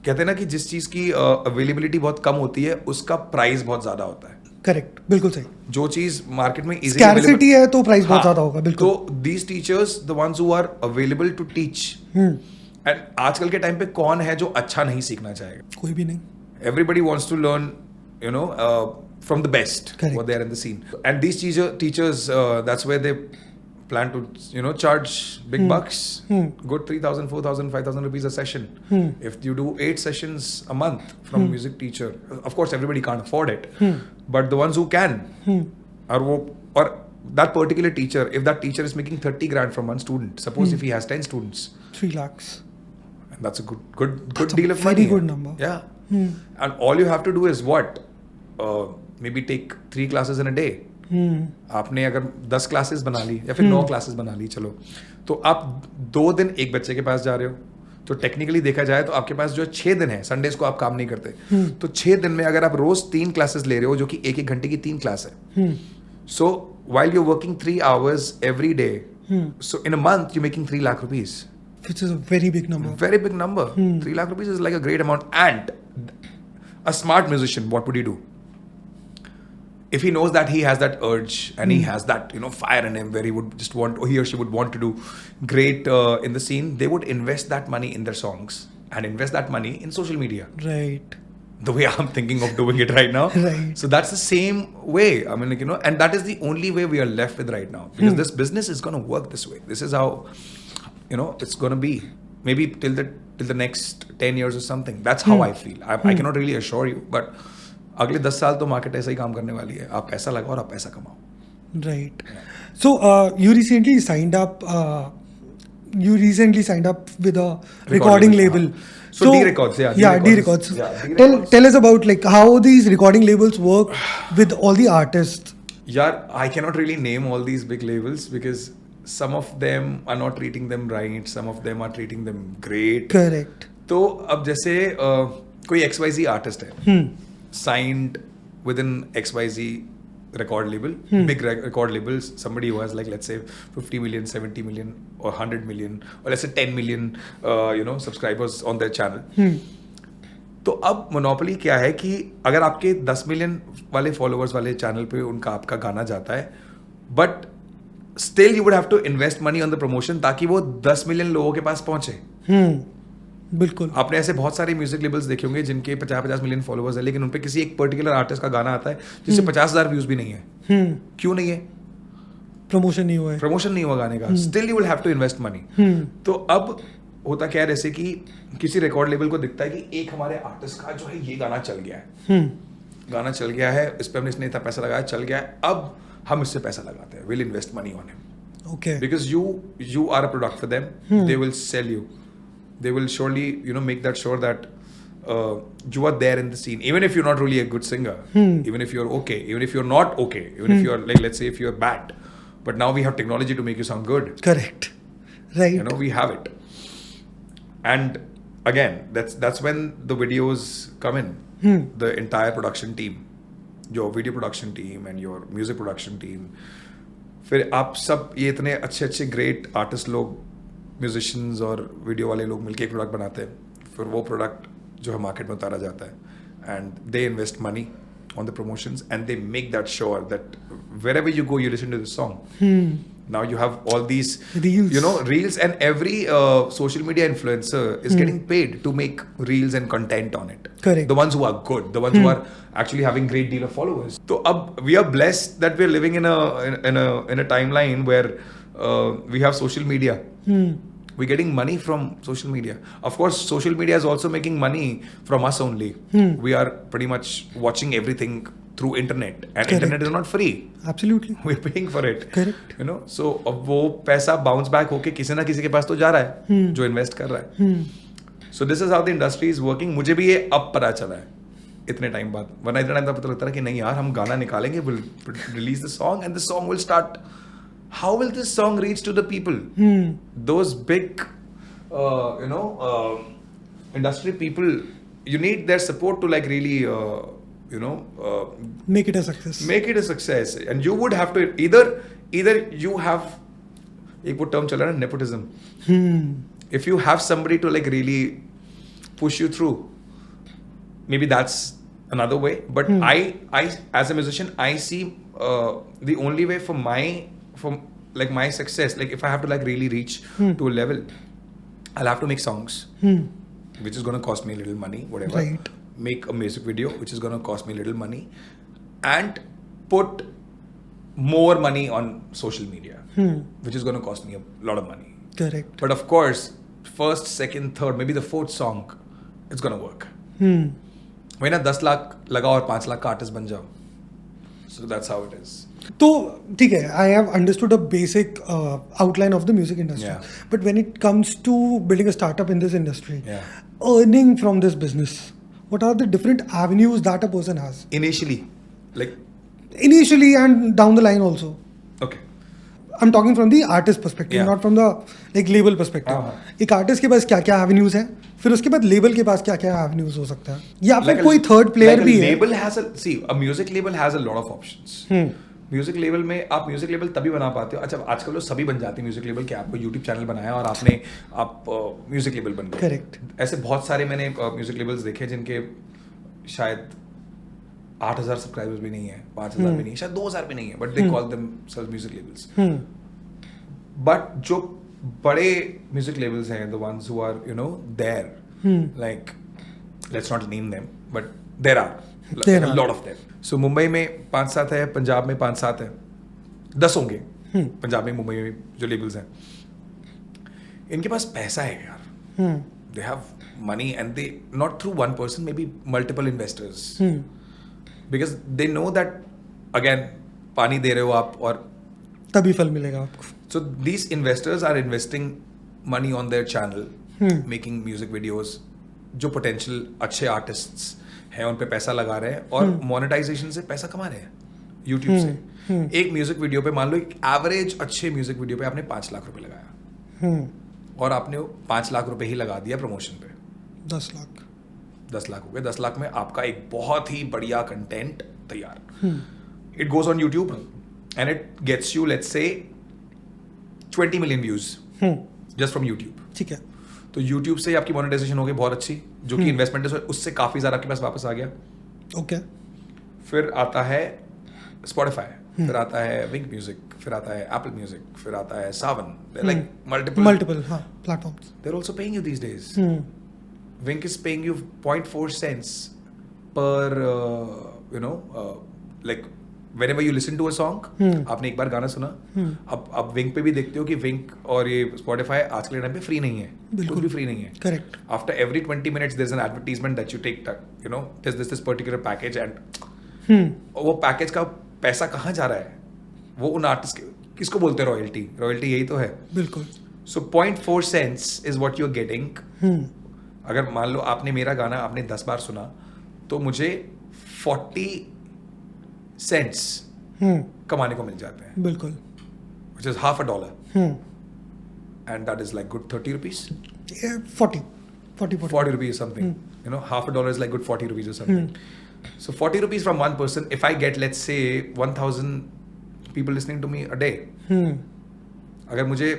A: कहते हैं ना कि जिस चीज की अवेलेबिलिटी बहुत कम होती है उसका प्राइस बहुत ज्यादा होता है.
B: करेक्ट, बिल्कुल सही.
A: जो चीज मार्केट में इजीली
B: स्कैर्सिटी है तो प्राइस बहुत ज्यादा होगा. बिल्कुल.
A: तो these teachers, the ones who are available to teach, and आजकल के टाइम पे कौन है जो अच्छा नहीं सीखना चाहेगा?
B: कोई भी नहीं.
A: Everybody wants to learn, you know, from the best.
B: Correct.
A: What they are in the scene. And these teachers, that's where they plan to, you know, charge big bucks. Good 3,000, 4,000, 5,000 rupees a session. If you do 8 sessions a month from a music teacher, of course everybody can't afford it. But the ones who can, or that particular teacher, if that teacher is making 30 grand from one student, suppose if he has 10 students,
B: 3 lakhs.
A: And that's a good
B: That's
A: deal
B: a
A: of money.
B: very good number.
A: Yeah. And all you have to do is what? Maybe take 3 classes in a day. आपने अगर 10 classes बना ली या फिर 9 classes बना ली, चलो, तो आप 2 दिन एक बच्चे के पास जा रहे हो, तो टेक्निकली देखा जाए तो आपके पास जो 6 दिन है, संडेज को आप काम नहीं करते, तो 6 दिन में अगर आप रोज 3 क्लासेस ले रहे हो जो कि 1-1 घंटे की 3 क्लास है, सो while you're working 3 hours every day, so in a month you're making 3 lakh rupees,
B: which is a very big number.
A: Very big number. 3 lakh rupees is like a great amount. And a smart musician, what would he do? If he knows that he has that urge and he has that, you know, fire in him where he would just want, or he or she would want to do great in the scene, they would invest that money in their songs and invest that money in social media.
B: Right.
A: The way I'm thinking of doing it right now.
B: Right.
A: So that's the same way. I mean, like, you know, and that is the only way we are left with right now, because this business is going to work this way. This is how, you know, it's going to be. Maybe till the next 10 years or something. That's how I feel. I cannot really assure you, but अगले 10 साल तो market ऐसा ही काम करने वाली है. आप पैसा लगाओ और आप पैसा कमाओ.
B: Right. So you recently signed up. You recently signed up with a recording label.
A: So D Records,
B: D Records. Tell us about like how these recording labels work with all the artists.
A: Yeah, I cannot really name all these big labels because some of them are not treating them right. Some of them are treating them great.
B: Correct.
A: तो अब जैसे कोई XYZ artist है, signed within XYZ record label, big record labels, somebody who has like, let's say 50 million, 70 million or 100 million or let's say 10 million subscribers on their channel. तो अब monopoly क्या है कि अगर आपके 10 मिलियन वाले फॉलोअर्स वाले चैनल पे उनका आपका गाना जाता है, but still you would have to invest money on the promotion ताकि वो 10 मिलियन लोगों के पास पहुंचे.
B: बिल्कुल.
A: आपने ऐसे बहुत सारे म्यूजिक लेबल्स देखे होंगे जिनके 50 मिलियन फॉलोअर्स है, लेकिन उन पे किसी एक पर्टिकुलर आर्टिस्ट का गाना आता है जिससे 50,000 व्यूज भी नहीं है. क्यों नहीं है?
B: प्रमोशन नहीं हुआ है.
A: प्रमोशन नहीं हुआ गाने का. Still you will have to invest money. तो अब होता क्या है, जैसे कि किसी रिकॉर्ड लेबल को दिखता है कि एक हमारे आर्टिस्ट का जो है ये गाना चल गया है, गाना चल गया है, इस पे हमने इसने इतना पैसा लगाया, चल गया है, अब हम इससे पैसा लगाते हैं. Will invest money on him.
B: Okay.
A: Because you are a product for them. They will sell you. They will surely make that sure that you are there in the scene, even if you're not really a good singer, even if you're okay, even if you're not okay, even if you're like, let's say if you're bad, but now we have technology to make you sound good.
B: Correct. Right.
A: We have it. And again, that's when the videos come in. The entire production team, your video production team and your music production team. फिर आप सब ये इतने अच्छे अच्छे great artist लोग, musicians और video वाले लोग मिलके एक प्रोडक्ट बनाते हैं. फिर वो प्रोडक्ट जो है मार्केट में उतारा जाता है, and they invest money on the promotions and they make that sure that wherever you go you listen to the song. Now you have all these reels, and every social media influencer is getting paid to make reels and content on it.
B: Correct.
A: The ones who are good, the ones who are actually having great deal of followers. So we are blessed that we are living in a timeline where we have social media. We're getting money from social media. Of course, social media is also making money from us only. We are pretty much watching everything through internet, and
B: Correct.
A: internet is not free.
B: Absolutely.
A: We're paying for it.
B: Correct.
A: So अब वो पैसा bounce back होके किसी ना किसी के पास तो जा रहा है जो invest कर रहा है. So this is how the industry is working. मुझे भी ये अब पता चला है इतने टाइम बाद, वरना इतना टाइम तक पता लगता है कि नहीं यार हम गाना निकालेंगे, we'll release the song and the song will start. How will this song reach to the people? Those big, industry people, you need their support to like really,
B: Make it a success.
A: Make it a success. And you would have to either you have, एक वो term चला ना, nepotism. If you have somebody to like really push you through, maybe that's another way. But I as a musician, I see the only way for my success, like if I have to like really reach to a level, I'll have to make songs, which is going to cost me a little money, whatever.
B: Right.
A: Make a music video, which is going to cost me a little money, and put more money on social media, which is going to cost me a lot of money.
B: Correct.
A: But of course, first, second, third, maybe the fourth song, it's going to work. वही ना 10 लाख लगाओ और 5 लाख का artist बन जाओ. So that's how it is.
B: तो ठीक है, I have understood a basic outline of the music industry.
A: Yeah.
B: But when it comes to building a startup in this industry,
A: Yeah.
B: earning from this business, what are the different avenues that a person has?
A: Initially
B: And down the line also.
A: okay.
B: I'm talking from the artist perspective,
A: Yeah.
B: not from the like label perspective. एक artist के पास क्या क्या avenues हैं, फिर उसके बाद label के पास क्या क्या avenues हो सकता है, या फिर कोई थर्ड प्लेयर भी है.
A: Label has a music label has a lot of options. Music level में आप म्यूजिक लेवल तभी बना पाते हो, अच्छा आजकल तो सभी बन जाते हैं म्यूजिक लेवल, कि आपको यूट्यूब चैनल बनाया और आप म्यूजिक लेवल बन गए.
B: करेक्ट.
A: ऐसे बहुत सारे मैंने म्यूजिक लेवल्स देखे जिनके शायद 8,000 सब्सक्राइबर्स भी नहीं है, 5,000 भी नहीं है, शायद 2,000 भी नहीं है, but they call themselves music labels. But जो बड़े म्यूजिक लेवल्स हैं, the ones who are there, like let's not name them, but there are a lot of them. So Mumbai में 5-7 है, पंजाब में 5-7 है, 10 होंगे पंजाब में, मुंबई में जो लेबल्स हैं. इनके पास पैसा है यार. They have money and they not through one person, maybe multiple investors. Because they know that again पानी दे रहे हो आप और
B: तभी फल मिलेगा आपको.
A: So these investors are investing money on their channel, making music videos. जो potential अच्छे artists हैं उन पे पैसा लगा रहे हैं और मोनेटाइजेशन से पैसा कमा रहे हैं यूट्यूब से. एक म्यूजिक वीडियो पे मान लो, एक एवरेज अच्छे म्यूजिक वीडियो पे आपने 5 लाख रुपए लगाया, और आपने 5 लाख रुपए ही लगा दिया प्रमोशन पे.
B: 10 लाख
A: 10 लाख हो गए. 10 लाख में आपका एक बहुत ही बढ़िया कंटेंट तैयार. it goes on YouTube and it gets you, let's say, 20 million views just from YouTube.
B: ठीक है.
A: तो YouTube से आपकी मोनेटाइजेशन हो गई बहुत अच्छी, जो कि इन्वेस्टमेंट है उससे काफ़ी ज़्यादा आपके पास वापस आ गया.
B: ओके.
A: फिर आता है Spotify, फिर आता है Wink Music, फिर आता है Apple Music, फिर आता है Saavn. Like multiple
B: हाँ platforms.
A: They're also paying you these days. Wink is paying you 0.4 cents per like whenever you listen to a song. आपने एक बार गाना सुना, अब Wink पे भी देखते हो कि Wink और ये Spotify आज के टाइम पे फ्री नहीं है, कुछ भी फ्री नहीं है.
B: Correct.
A: After every 20 minutes there's an advertisement that you take, there's this particular package and वो पैकेज का पैसा कहाँ जा रहा है, वो उन आर्टिस्ट किसको बोलते हैं, रॉयल्टी यही तो है.
B: बिल्कुल.
A: So 0.4 cents is what you are getting. अगर मान लो आपने मेरा गाना आपने 10 बार सुना तो मुझे 40 सेंट्स कमाने को मिल जाते हैं.
B: बिल्कुल.
A: Which is $0.50 and that is like good 30 rupees. 40 rupees something. $0.50 is like good 40 rupees or something. So 40 rupees from one person, if I get, let's say, 1,000 people listening to me a day, अगर मुझे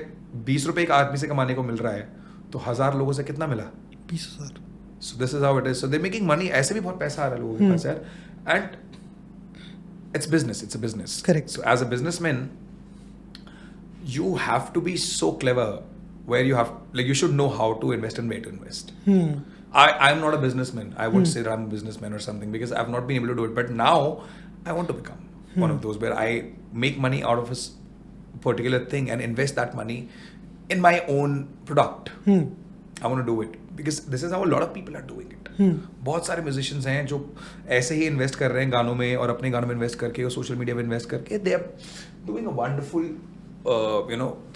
A: 20 रुपए एक आदमी से कमाने को मिल रहा है तो 1,000 लोगों से कितना मिला?
B: 20,000.
A: So this is how it is. So they're making money. ऐसे भी बहुत पैसा आ रहा है लोगों के पास यार. And it's business. It's a business.
B: Correct.
A: So as a businessman, you have to be so clever where you should know how to invest and where to invest. I'm not a businessman. I wouldn't say that I'm a businessman or something because I've not been able to do it. But now I want to become one of those where I make money out of a particular thing and invest that money in my own product. I want to do it because this is how a lot of people are doing it. बहुत सारे musicians हैं जो ऐसे ही invest कर रहे हैं गानों में और अपने गानों में invest करके और social media में invest करके they are doing a wonderful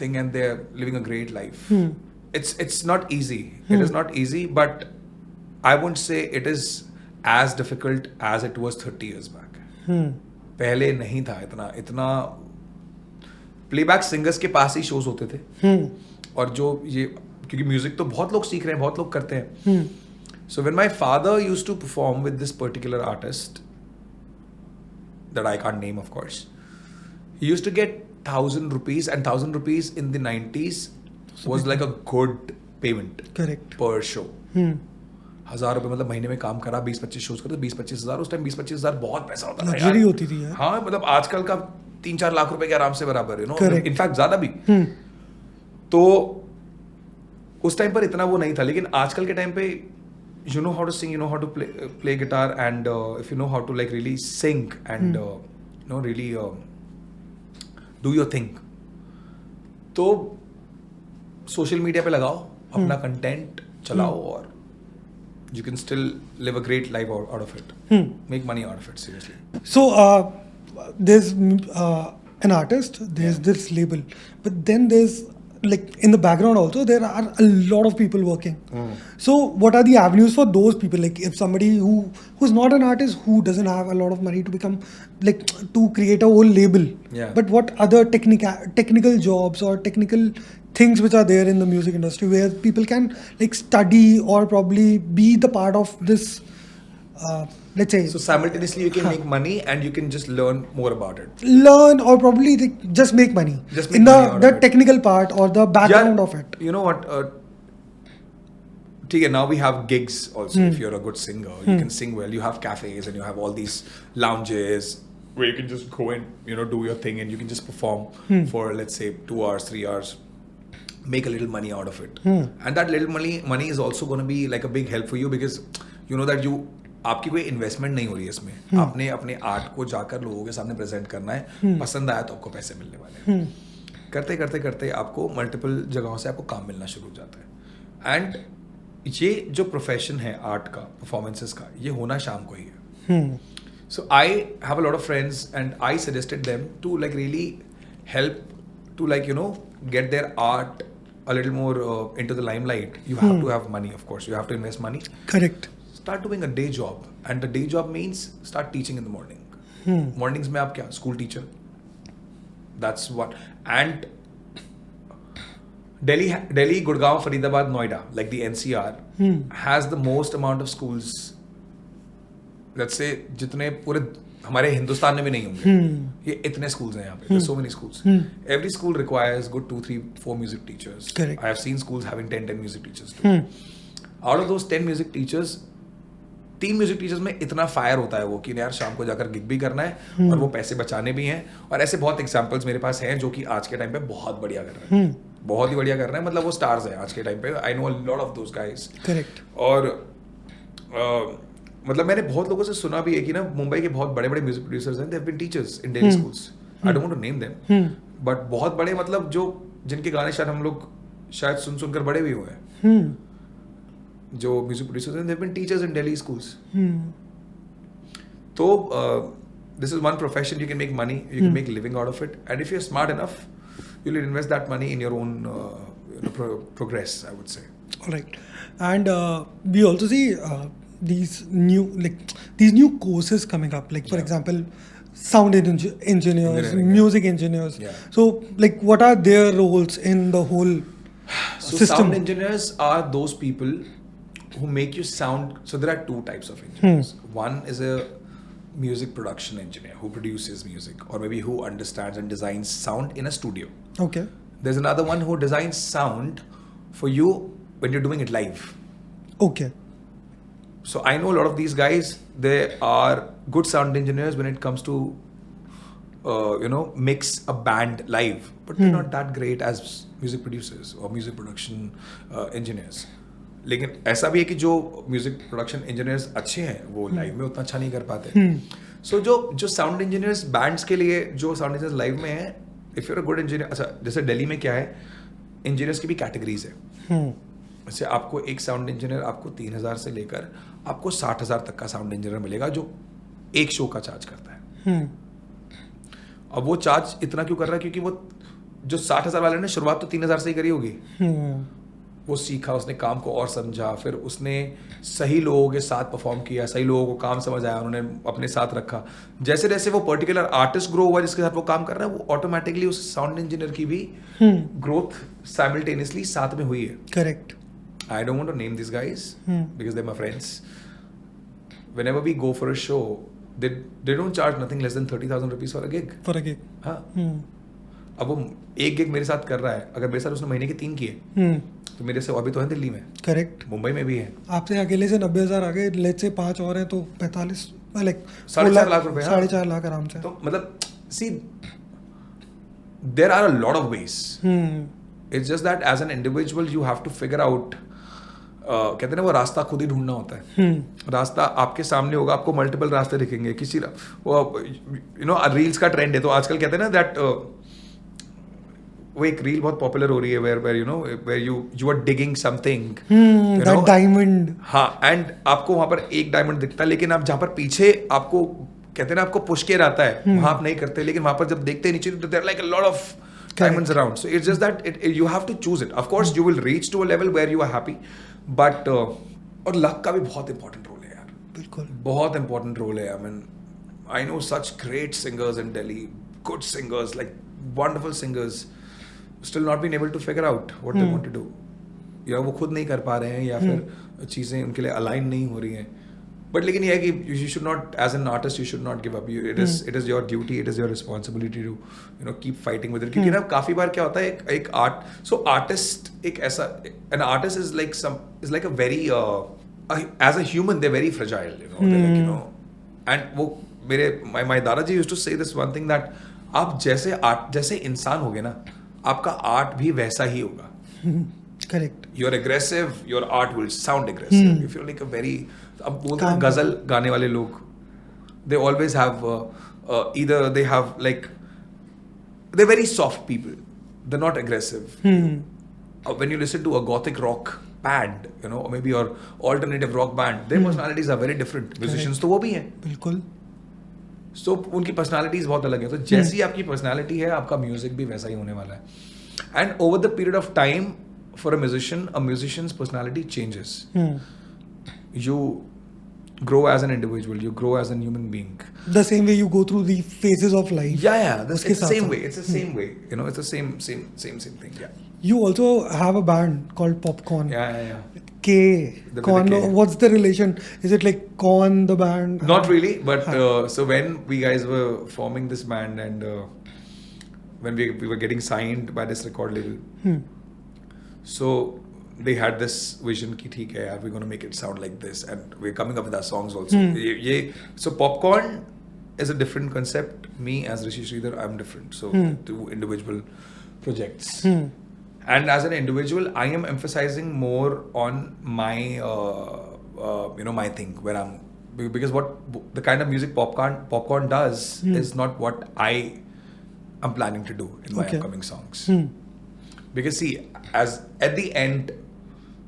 A: thing and they're living a great life. It's not easy. It is not easy, but I won't say it is as difficult as it was 30 years back. पहले नहीं था इतना playback singers के पास ही shows होते थे. और जो ये क्योंकि म्यूजिक तो बहुत लोग सीख रहे हैं, बहुत लोग करते हैं. So when my father used to perform with this particular artist that I can't name, of course, he used to get 1,000 rupees, and 1,000 rupees in the 90s was like a good payment. Correct. Per show. 1,000 रुपए मतलब महीने में काम करा, 20-25 shows करते, 20-25 हज़ार. उस time 20-25 हज़ार बहुत पैसा होता था यार. लग्जरी होती थी यार. हाँ, मतलब आजकल का 3-4 लाख रुपए के आराम से बराबर, इनफैक्ट ज्यादा भी. तो उस टाइम पर इतना वो नहीं था, लेकिन आजकल के टाइम पे you know how to sing, you know how to play guitar, and if you know how to like really sing and really do your thing, तो सोशल मीडिया पे लगाओ, अपना कंटेंट चलाओ और you can still live a great life out of it. Make money out of it, seriously.
B: So there's an artist, there's this label, but then there's like in the background also there are a lot of people working. So what are the avenues for those people? Like if somebody who's not an artist, who doesn't have a lot of money to become like to create a whole label, but what other technical jobs or technical things which are there in the music industry where people can like study or probably be the part of this, let's say.
A: So simultaneously you can make money and you can just learn more about it.
B: Learn or probably just make money.
A: Just make
B: in
A: money
B: the technical part or the background of it.
A: You know what? Now we have gigs also. If you're a good singer, you can sing well. You have cafes and you have all these lounges where you can just go and do your thing and you can just perform for, let's say, 2 hours, 3 hours. Make a little money out of it. And that little money is also going to be like a big help for you because you know that आपकी कोई investment नहीं हो रही है इसमें. आपने अपने art को जाकर लोगों के सामने प्रेजेंट करना है, पसंद आया तो आपको पैसे मिलने वाले हैं. करते करते करते आपको मल्टीपल जगहों से आपको काम मिलना शुरू हो जाता है. एंड ये जो प्रोफेशन है आर्ट का, परफॉर्मेंसेस का, ये होना शाम को ही है. So I have a lot of friends and I suggested them to like really help to like get their art a little more into the limelight. You have to have money, of course. You have to invest money.
B: Correct.
A: Start doing a day job, and the day job means start teaching in the morning. Mornings में आप क्या? School teacher. That's what. And Delhi, Gurgaon, Faridabad, Noida, like the NCR, has the most amount of schools. Let's say जितने पूरे हमारे हिंदुस्तान में भी नहीं होंगे. ये इतने schools हैं यहाँ पे. So many schools. Every school requires good 2, 3, 4 music teachers.
B: Correct.
A: I have seen schools having 10 music teachers too. Out of those 10 music teachers, 3 music teachers में इतना फायर होता है वो कि यार शाम को जाकर गिग भी करना है और वो पैसे बचाने भी हैं. और ऐसे बहुत एग्जांपल्स मेरे पास हैं जो कि आज के टाइम पे बहुत बढ़िया कर रहे हैं. बहुत ही बढ़िया कर रहे हैं. मतलब वो स्टार्स हैं आज के टाइम पे. I know a lot of those guys.
B: Correct.
A: और मतलब मैंने बहुत लोगों से सुना भी है कि ना मुंबई के बहुत बड़े बड़े म्यूजिक प्रोड्यूसर्स हैं. They have been teachers in Delhi schools. I don't want to name them, but बहुत बड़े मतलब जो जिनके गाने शायद हम लोग शायद सुन सुनकर बड़े भी हुए हैं. जो म्यूजिक प्रोड्यूसर्स हैं, they have been teachers in Delhi schools. तो this is one profession you can make money, you can make a living out of it, and if you're smart enough, you'll invest that money in your own progress, I would say.
B: All right. And we also see these new courses coming up, like for example sound engineers, music engineers.
A: Yeah.
B: So like what are their roles in the whole
A: So
B: system?
A: sound engineers are those people who make you sound. So there are two types of engineers. One is a music production engineer who produces music, or maybe who understands and designs sound in a studio.
B: Okay.
A: There's another one who designs sound for you when you're doing it live.
B: Okay.
A: So I know a lot of these guys. They are good sound engineers when it comes to mix a band live, but they're not that great as music producers or music production engineers. लेकिन ऐसा भी है कि जो music production engineers अच्छे हैं वो live में उतना अच्छा नहीं कर पाते. सो जो साउंड इंजीनियर्स बैंड्स के लिए जो साउंड इंजीनियर्स लाइव में हैं, if you're a good engineer. अच्छा, जैसे दिल्ली में क्या है, इंजीनियर्स की भी कैटेगरीज है. जैसे आपको एक साउंड इंजीनियर आपको 3,000 से लेकर आपको 60,000 तक का साउंड इंजीनियर मिलेगा जो एक शो का चार्ज करता है. अब वो चार्ज इतना क्यों कर रहा है? क्योंकि वो जो 60,000 वाले ने शुरुआत तो 3,000 से ही करी होगी. वो सीखा, उसने काम को और समझा, फिर उसने सही लोगों के साथ परफॉर्म किया, सही लोगों को काम समझ आया, उन्होंने अपने साथ रखा. जैसे जैसे वो पर्टिकुलर आर्टिस्ट ग्रो हुआ जिसके साथ वो काम कर रहा है, वो ऑटोमेटिकली उस साउंड इंजीनियर की भी ग्रोथ साइमल्टेनियसली साथ में हुई है.
B: Correct.
A: I don't want to name these guys because they're my friends. Whenever we go for a show, they don't charge nothing less than 30,000 rupees for a gig.
B: For a gig.
A: हाँ. अब वो एक gig मेरे साथ कर रहा है, अगर मेरे साथ उसने महीने के 3 किए तो मेरे से अभी तो है दिल्ली में. करेक्ट. मुंबई में भी है.
B: आपसे अकेले से 90,000 आ गए, लेट्स से 5 और हैं तो 45 लाइक
A: 4.5 लाख रुपए.
B: 4.5 लाख आराम से.
A: तो मतलब see, there are a lot of ways. It's just that as an individual you have to figure out. कहते हैं ना, वो रास्ता खुद ही ढूंढना होता है. रास्ता आपके सामने होगा, आपको मल्टीपल रास्ते दिखेंगे. किसी रील्स का ट्रेंड है तो आजकल कहते हैं ना दैट वो एक रील बहुत पॉपुलर हो रही है where you are digging something,
B: that diamond.
A: हाँ, एंड आपको वहां पर एक डायमंड दिखता है, लेकिन आप जहाँ पर पीछे आपको कहते हैं ना आपको पुश किया रहता है, वहां आप नहीं करते, लेकिन वहां पर जब देखते हैं नीचे तो there like a lot of diamonds around. So it's just that you have to choose it. Of course you will reach to a level where you are happy, but और luck का भी बहुत important role है यार.
B: बिल्कुल.
A: बहुत important role है. I mean, I know such great singers in Delhi, good singers, like wonderful singers, still not been able to figure out what they want to do. या वो खुद नहीं कर पा रहे हैं, या फिर चीजें उनके लिए अलाइन नहीं हो रही हैं. बट लेकिन ये है कि you should not, as an artist, you should not give up. It is your duty, it is your responsibility to keep fighting with it. क्योंकि ना काफी बार क्या होता है, एक आर्ट, so artist एक ऐसा, an artist is like a very as a human they're very fragile, they're like, and वो मेरे my दादाजी used to say this one thing, that आप जैसे इंसान होगे ना, आपका आर्ट भी वैसा ही होगा.
B: Correct.
A: You're aggressive, your art will sound aggressive. If you're like a very, अब बोलते हैं गजल गाने वाले लोग, they always have either they have like, they're very soft people, they're not aggressive. When you listen to a gothic rock band, or maybe your alternative rock band, their personalities are very different. Musicians तो वो भी हैं.
B: बिल्कुल.
A: So उनकी personalities बहुत अलग है. तो जैसी आपकी personality है, आपका music भी वैसा ही होने वाला है. And over the period of time, for a musician's personality changes. You grow as an individual, you grow as a human being.
B: The same way you go through the phases of life.
A: Yeah, it's the same way. It's the same way. It's the same thing. Yeah.
B: You also have a band called Popcorn.
A: Yeah.
B: K.
A: The- with
B: Con,
A: the K.
B: what's the relation? Is it like Con the band?
A: Not really, but so when we guys were forming this band and when we were getting signed by this record label, so they had this vision ki theek hai yaar, we're going to make it sound like this and we're coming up with our songs also. So Popcorn is a different concept. Me as Rishi Sridhar, I'm different. So two individual projects. And as an individual, I am emphasizing more on my, my thing where I'm, because what the kind of music Popcorn does is not what I am planning to do in my upcoming songs. Because see, as at the end,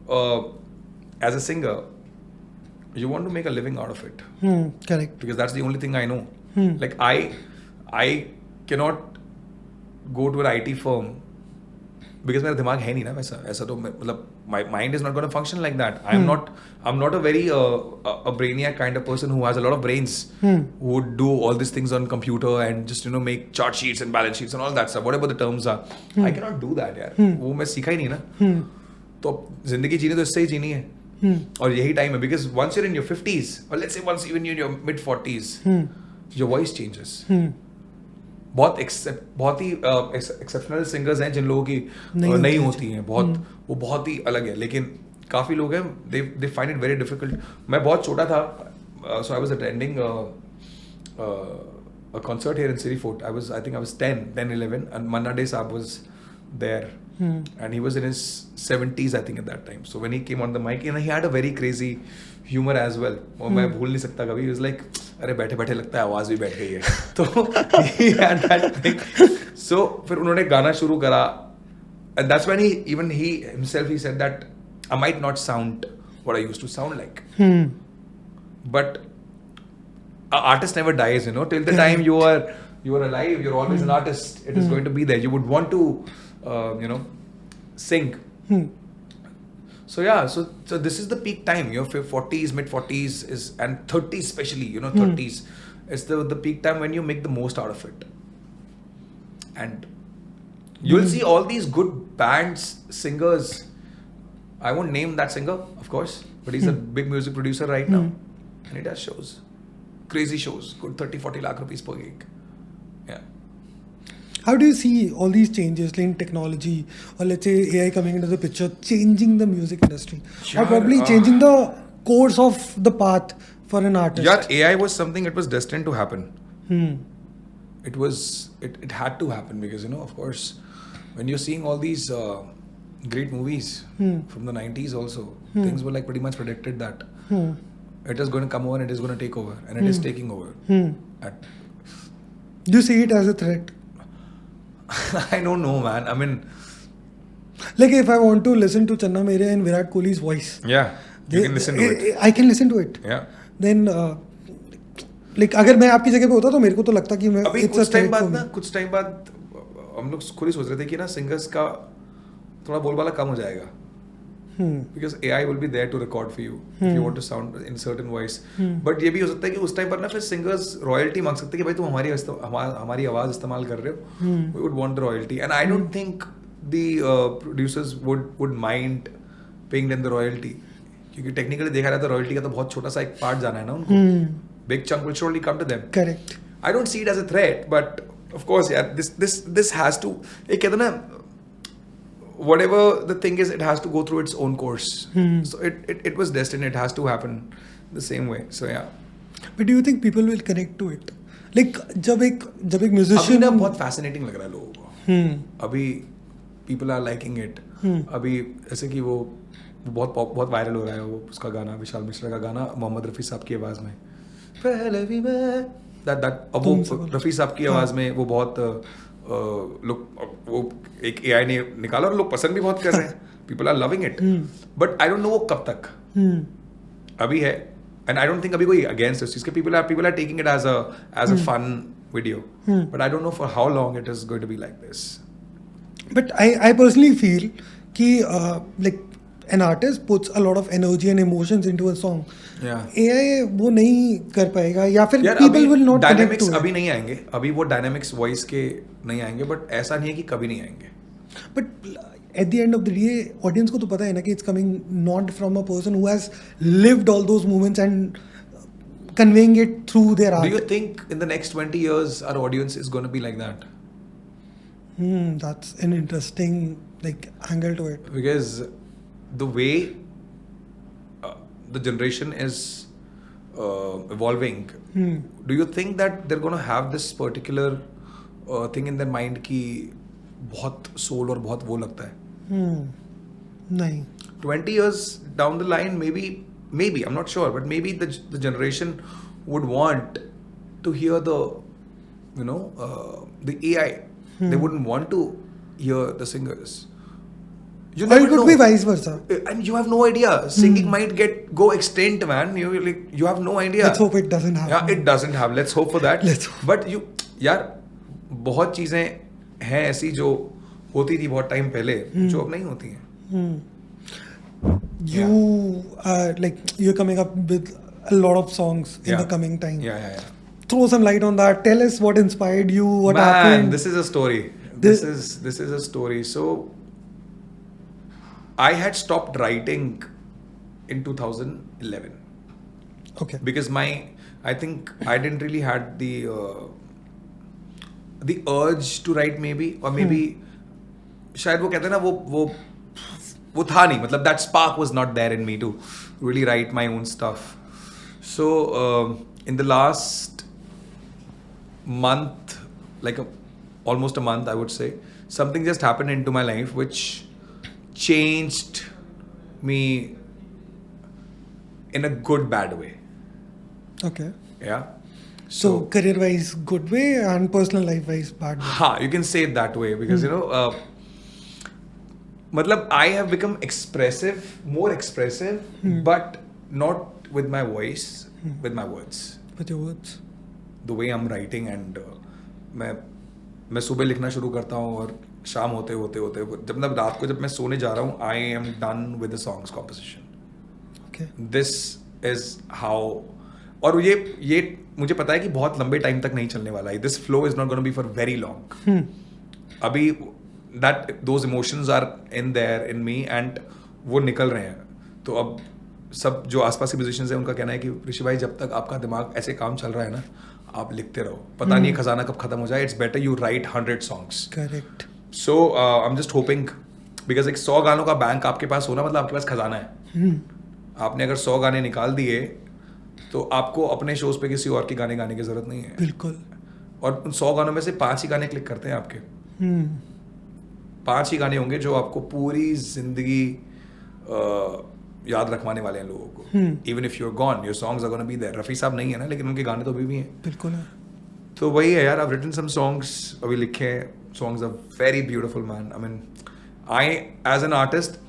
A: as a singer, you want to make a living out of it.
B: Correct.
A: Because that's the only thing I know. Like I cannot go to an IT firm because मेरा दिमाग है नहीं ना वैसा ऐसा तो मतलब my mind is not going to function like that. I'm not a very a brainiac kind of person who has a lot of brains who would do all these things on computer and just make chart sheets and balance sheets and all that stuff, whatever the terms are. I cannot do that यार. वो मैं सीखा ही नहीं ना. तो जिंदगी जीनी तो इससे ही जीनी है. और यही टाइम है because once you're in your 50s or let's say once even you're in your mid 40s, your voice changes. बहुत ही एक्सेप्शनल सिंगर्स हैं जिन लोगों की नहीं होती हैं वो बहुत ही अलग है, लेकिन काफ़ी लोग हैं they find it very difficult. मैं बहुत छोटा था, so I was attending a concert here in City Fort. I think I was 10, 11, and Manna Dey Saab was there. And he was in his 70s, I think, at that time. So when he came on the mic, and he had a very crazy humor as well. और मैं भूल नहीं सकता कभी. He was like, अरे बैठे बैठे लगता है आवाज़ भी बैठ गई है. तो he had that thing. So फिर उन्होंने गाना शुरू करा. And that's when he himself said that I might not sound what I used to sound like. But an artist never dies, till the time you are alive, you're always an artist. It is going to be there. You would want to sing. So yeah, so this is the peak time. Your 40s, mid 40s and 30s especially, 30s is the peak time when you make the most out of it. And you'll see all these good bands, singers. I won't name that singer, of course, but he's a big music producer right now. And he does shows. Crazy shows. Good 30-40 lakh rupees per gig. Yeah.
B: How do you see all these changes in technology, or let's say AI coming into the picture, changing the music industry, or probably changing the course of the path for an artist?
A: Yeah, AI was something that was destined to happen. It had to happen because, of course, when you're seeing all these great movies from the 90s also, things were like pretty much predicted that it is going to come over and it is going to take over, and it is taking over.
B: Do you see it as a threat?
A: I don't know, man. I mean,
B: like if I want to listen to Channa Mere and Virat Kohli's voice,
A: yeah, you can listen to it.
B: I can listen to it.
A: Yeah.
B: Then, like अगर मैं आपकी जगह पे होता तो मेरे को तो लगता कि मैं
A: अभी कुछ टाइम बाद हम लोग खुद ही सोच रहे थे कि ना सिंगर्स का थोड़ा बोलबाला कम हो जाएगा. Because AI will be there to record for you if you want to sound in certain voice. But ये भी हो सकता है कि उस टाइम पर ना फिर singers royalty मांग सकते हैं कि भाई तुम हमारी आवाज इस्तेमाल कर रहे हो. We would want the royalty, and I don't think the producers would mind paying them the royalty. क्योंकि technically देखा जाए तो royalty का तो बहुत छोटा सा एक part जाना है ना उनको. Big chunk will surely come to them. Correct. I don't see it as a threat, but of course, yeah, this has to. एक कहते ना, whatever the thing is, it has to go through its own course. So it was destined. It has to happen the same way. So yeah.
B: But do you think people will connect to it? Like जब एक musician
A: अभी ना बहुत fascinating लग रहा है लोगों को. अभी people are liking it. अभी ऐसे कि वो बहुत वायरल हो रहा है वो उसका गाना, विशाल मिश्रा का गाना मोहम्मद रफ़ी साहब की आवाज़ में. पहले भी मैं अब वो रफ़ी साहब की आवाज़ में वो बहुत लोग वो एक AI ने निकाला और लोग पसंद भी बहुत कर रहे हैं. People are loving it. But I don't know वो कब तक अभी है. And I don't think अभी कोई against इस चीज़ के people are taking it as a fun video. But I don't know for how long it is going to be like this.
B: But I personally feel कि like an artist puts a lot of energy and emotions into a song.
A: Yeah.
B: AI वो नहीं कर पाएगा या फिर people will not connect to it.
A: अभी नहीं आएंगे. अभी वो dynamics voice के नहीं आएंगे. But ऐसा नहीं है कि कभी नहीं आएंगे.
B: But at the end of the day, audience को तो पता है ना कि it's coming not from a person who has lived all those moments and conveying it through their art.
A: Do you think in the next 20 years our audience is going to be like that?
B: That's an interesting angle to it.
A: Because the way the generation is evolving, do you think that they're going to have this particular thing in their mind कि बहुत soul और बहुत वो लगता है?
B: नहीं.
A: 20 years down the line, maybe I'm not sure, but maybe the generation would want to hear the AI. They wouldn't want to hear the singers. You
B: Or
A: never
B: it could
A: know.
B: be vice versa.
A: And you have no idea. Singing might go extinct, man. You have no idea.
B: Let's hope it doesn't happen.
A: Yeah, it doesn't have. Let's hope for that.
B: Let's hope.
A: But यार बहुत चीजें हैं ऐसी जो होती थी बहुत time पहले जो अब नहीं होती हैं.
B: You're coming up with a lot of songs in the coming time.
A: Yeah.
B: Throw some light on that. Tell us what inspired you, what
A: Man,
B: happened.
A: this is a story. This is a story. So I had stopped writing in 2011
B: Okay.
A: because I think I didn't really had the urge to write maybe, or maybe शायद वो कहते हैं ना वो था नहीं, मतलब that spark was not there in me to really write my own stuff. So in the last month, almost a month I would say, something just happened into my life which changed me in a good bad way.
B: Okay.
A: Yeah.
B: So career-wise, good way, and personal life-wise, bad way.
A: You can say it that way because matlab I have become more expressive, but not with my voice, with my words.
B: With your words.
A: The way I'm writing, and मैं सुबह लिखना शुरू करता हूँ और शाम होते जब रात को जब मैं सोने जा रहा हूँ, I am done with the songs composition.
B: Okay.
A: This is how. और ये मुझे पता है कि बहुत लंबे टाइम तक नहीं चलने वाला है. This flow is not going to be for very long. अभी those emotions are in there in me and वो निकल रहे हैं. तो अब सब जो आसपास के म्यूजिशियंस हैं उनका कहना है कि ऋषि भाई जब तक आपका दिमाग ऐसे काम चल रहा है ना, आप लिखते रहो. पता नहीं खजाना कब खत्म हो जाए. It's better you write 100 songs.
B: Correct.
A: So I'm just hoping, because 100 गानों का बैंक आपके पास होना मतलब आपके पास खजाना है. आपने अगर 100 गाने निकाल दिए तो आपको अपने शोज पे किसी और के गाने गाने की जरूरत नहीं है.
B: बिल्कुल.
A: और उन 100 गानों में से 5 ही गाने क्लिक करते हैं आपके. 5 ही गाने होंगे जो आपको पूरी जिंदगी याद रखवाने वाले हैं लोगों को. Even if you are gone, your songs are gonna be there. Rafi Sahab नहीं है ना, लेकिन उनके गाने तो अभी भी हैं.
B: बिल्कुल है.
A: तो वही है यार. I've written some songs, अभी लिखे हैं. Songs are very beautiful, man. I mean, as an artist,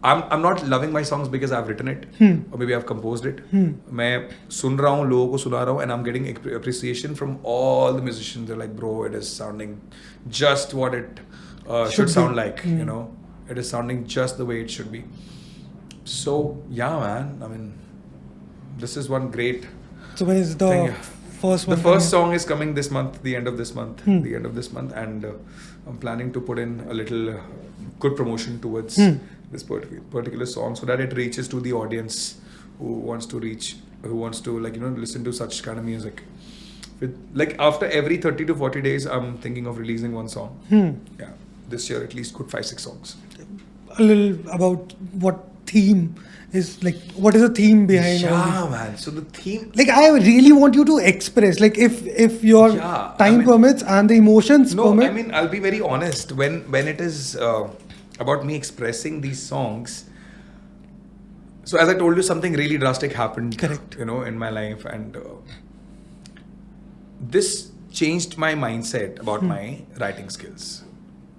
A: I'm not loving my songs because I've written it or maybe I've composed it. मैं सुन रहा हूँ, लोगों को सुना रहा हूँ, and I'm getting appreciation from all the musicians. They're like, bro, it is sounding just what it should sound like. It is sounding just the way it should be. So yeah, man. I mean, this is one great.
B: So when is the
A: thing.
B: first one?
A: The first song is coming this month, the end of this month, and I'm planning to put in a little good promotion towards this particular song so that it reaches to the audience who wants to listen to such kind of music. After every 30 to 40 days, I'm thinking of releasing one song. Yeah, this year at least good 5-6 songs.
B: A little about what theme is what is the theme behind all this?
A: Yeah, man. So the theme,
B: I really want you to express, if your time permits and the emotions permit.
A: I mean, I'll be very honest. When it is about me expressing these songs, so as I told you, something really drastic happened.
B: Correct.
A: In my life, and this changed my mindset about my writing skills.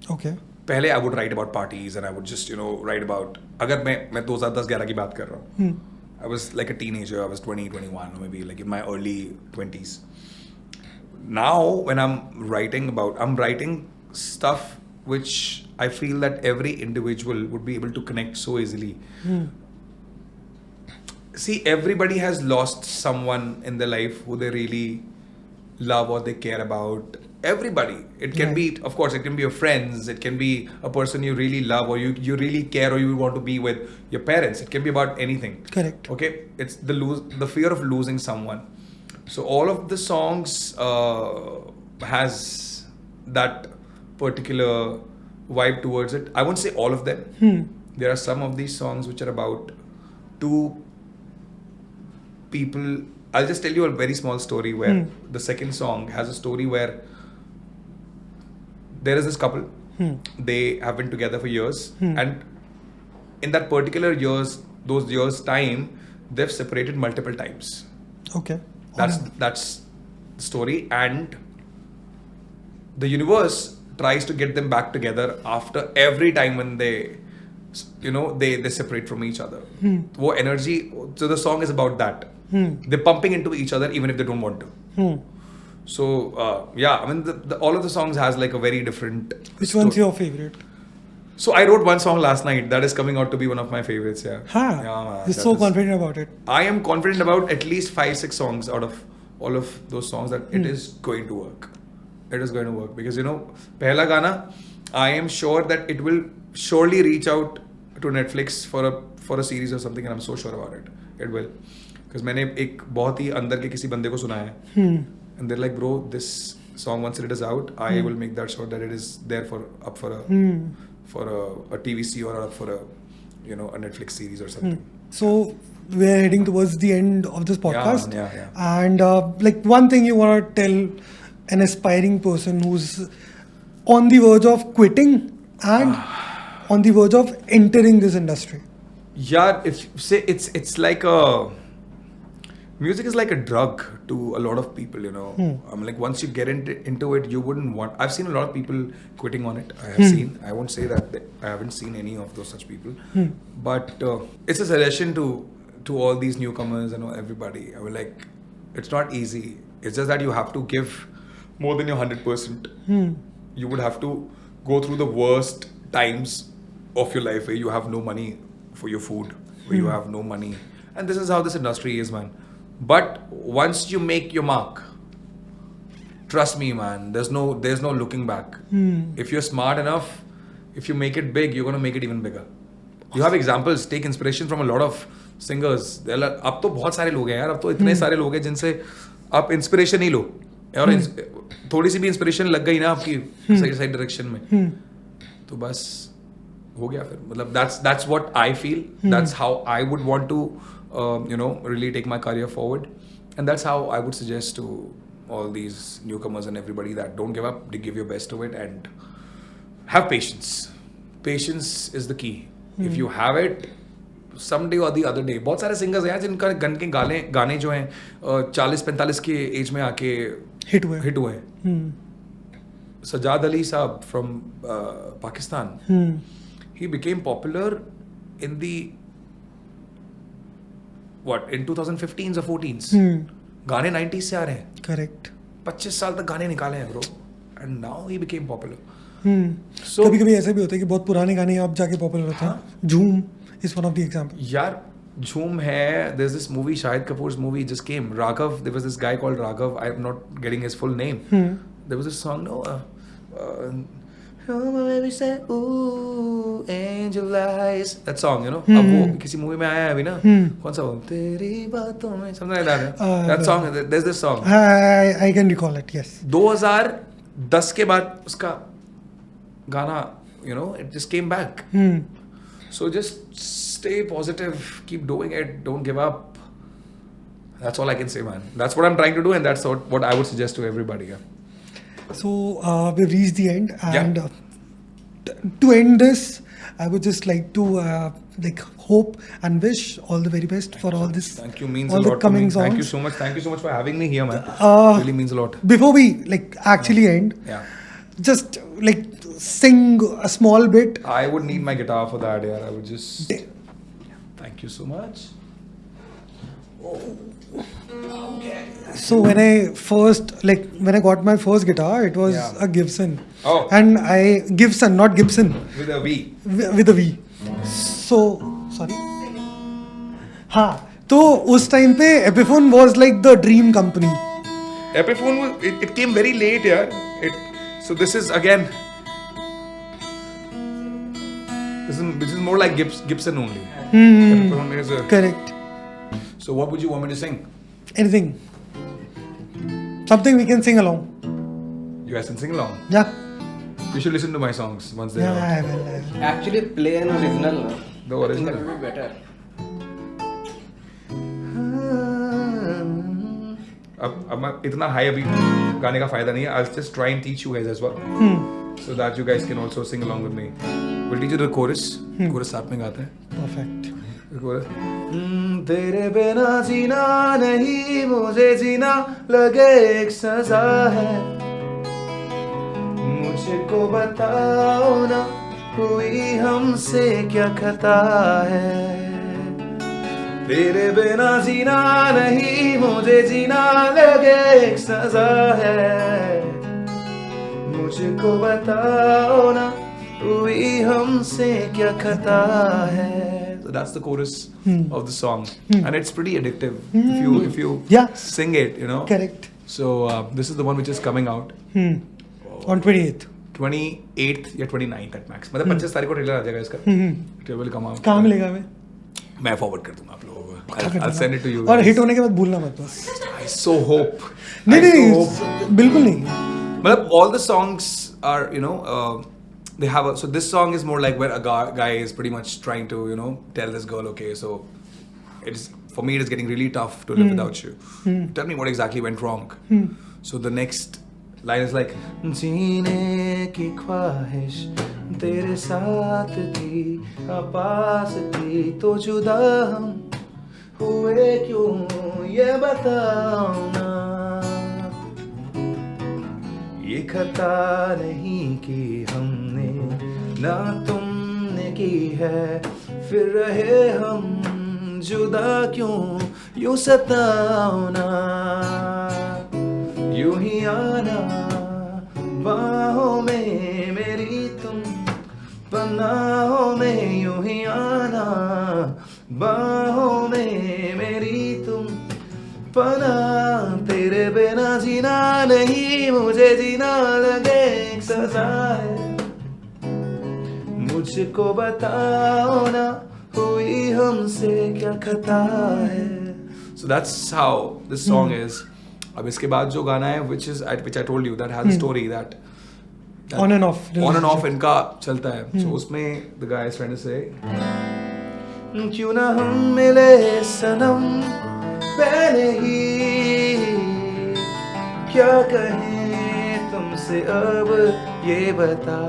B: Okay.
A: पहले I would write about parties and I would just write about, अगर मैं 2010-11 की बात कर रहा हूँ, I was like a teenager. I was 20, 21, or maybe in my early 20s. Now when I'm writing stuff which I feel that every individual would be able to connect so easily. See, everybody has lost someone in their life who they really love or they care about, everybody. It can be, of course, it can be your friends, it can be a person you really love, or you really care, or you want to be with your parents. It can be about anything.
B: Correct.
A: Okay, it's the fear of losing someone. So all of the songs has that particular vibe towards it. I won't say all of them. There are some of these songs which are about two people. I'll just tell you a very small story where the second song has a story where there is this couple. They have been together for years, and in that particular those years time, they've separated multiple times.
B: Okay.
A: That's the story, and the universe tries to get them back together after every time when they separate from each other. Wo energy. So the song is about that. They're pumping into each other even if they don't want to. So I mean, all of the songs has like a very different.
B: Which one's your favorite?
A: So I wrote one song last night that is coming out to be one of my favorites. Yeah.
B: Yeah, man, you're so confident about it.
A: I am confident about at least 5-6 songs out of all of those songs that it is going to work. It is going to work because Pehla Gana, I am sure that it will surely reach out to Netflix for a series or something, and I'm so sure about it. It will. Because मैंने एक बहुत ही अंदर के किसी बंदे को सुना है, and they're like, bro, this song once it is out, I will make that sure that it is there for a TVC or up for a Netflix series or something.
B: So we're heading towards the end of this podcast.
A: Yeah.
B: And like one thing you want to tell an aspiring person who's on the verge of quitting and on the verge of entering this industry.
A: Yeah, if say it's like music is like a drug to a lot of people, like once you get into it, you wouldn't want. I've seen a lot of people quitting on it. I have seen. I won't say that I haven't seen any of those such people, but it's a suggestion to all these newcomers and everybody. I mean, like, it's not easy. It's just that you have to give more than your 100%. You would have to go through the worst times of your life where you have no money for your food, where you have no money, and this is how this industry is, man. But once you make your mark, trust me, man, there's no looking back. If you're smart enough, if you make it big, you're going to make it even bigger. You have examples, take inspiration from a lot of singers. अब तो बहुत सारे लोग हैं यार, अब तो इतने सारे लोग हैं जिनसे आप इंस्पिरेशन ही लो, और थोड़ी सी भी इंस्पिरेशन लग गई ना आपकी सही डायरेक्शन में, तो बस हो गया फिर. मतलब that's what I feel. That's how I would want to really take my career forward, and that's how I would suggest to all these newcomers and everybody that don't give up, give your best to it, and have patience. Patience is the key. If you have it, someday or the other day. बहुत सारे singers हैं जिनका गाने जो हैं 40-45 के as में आके हिट हुए. सजाद अली साहब from Pakistan. He became popular in the in 2015s or 14s. गाने 90s से आ रहे हैं.
B: Correct.
A: 25 साल तक गाने निकाले हैं bro, and now he became popular.
B: So कभी-कभी ऐसा भी होता है कि बहुत पुराने गाने अब जाके पॉपुलर होते हैं. झूम is one of the examples.
A: यार झूम है. There's this movie, Shahid Kapoor's movie just came. Raghav. There was this guy called Raghav. I'm not getting his full name. There was a song, oh my baby said, ooh, angel eyes. That song, अब वो किसी movie में आया है अभी ना. कौन सा वो? तेरी बातों में, something like that. That song. There's this song.
B: I can recall it. Yes.
A: 2010 के बाद उसका गाना, it just came back. So just stay positive, keep doing it, don't give up. That's all I can say, man. That's what I'm trying to do, and that's what I would suggest to everybody. Yeah.
B: So we've reached the end, and to end this, I would just like to hope and wish all the very best for all this.
A: Thank you, means
B: all
A: a
B: the
A: lot
B: coming
A: to me.
B: songs.
A: Thank you so much. Thank you so much for having me here, man. Really means a lot.
B: Before we actually end, just sing a small bit.
A: I would need my guitar for that. Yeah, I would just. Thank you so much. Okay.
B: So when I got my first guitar, it was a Gibson.
A: Oh.
B: And Gibson, not Gibson.
A: With a V.
B: With a V. So, sorry. हाँ, तो उस time पे Epiphone was like the dream company.
A: Epiphone it came very late, yeah. So this is again. This is more like Gibson only. Epiphone is a,
B: Correct.
A: So what would you want me to sing?
B: Anything. Something we can sing along.
A: You guys can sing along.
B: Yeah.
A: You should listen to my songs once they're
B: Yeah,
A: out.
B: I will.
C: Actually, play an original. No?
A: The original.
C: That would be better.
A: अब इतना high अभी गाने का फायदा नहीं है. I'll just try and teach you guys as well, so that you guys can also sing along with me. We'll teach you the chorus. Chorus साथ में गाते हैं.
B: Perfect.
A: The chorus. तेरे बिना जीना नहीं मुझे जीना लगे एक सजा है. मुझको बताओ ना हुई हमसे क्या खता है. तेरे बिना जीना नहीं मुझे जीना लगे एक सजा है. मुझको बताओ ना हुई हमसे क्या खता है. So that's the chorus of the song, and it's pretty addictive if you
B: Yeah.
A: sing it, you know.
B: Correct.
A: So this is the one which is coming out
B: On 28th.
A: 28th या 29th at max. मतलब 25 तारीख को trailer आ जाएगा इसका. It will come out.
B: कहाँ मिलेगा हमें?
A: मैं फॉरवर्ड कर दूंगा आप लोगों को. I'll send it to you.
B: और हिट होने के बाद भूलना मत बस.
A: I so hope.
B: नहीं
A: I so hope.
B: नहीं बिल्कुल नहीं.
A: मतलब all the songs are, you know, they have so this song is more like where a guy is pretty much trying to, you know, tell this girl, okay, so it's for me it is getting really tough to live without you. Tell me what exactly went wrong. So the next line is like, जीने की ख्वाहिश तेरे साथ थी, पास थी तो जुदा हम हुए क्यों ये बताओ ना. ये खता नहीं की हमने ना तुमने की है, फिर रहे हम जुदा क्यों यूं सताओ ना. यूं ही आना बाहों में मेरी तुम, पनाहों में यूं ही आना बाहों में मेरी तुम, पना. तेरे बिना जीना नहीं मुझे जीना लगे एक सजा है. मुझको बताओ ना हुई हमसे क्या खता है. So that's how this song is. अब इसके बाद जो गाना है which I told you that has a story that
B: On and off.
A: इनका चलता है. So उसमें the guy is trying to say, क्यों ना हम मिले सनम पहले ही, क्या कहें तुमसे अब ये बता.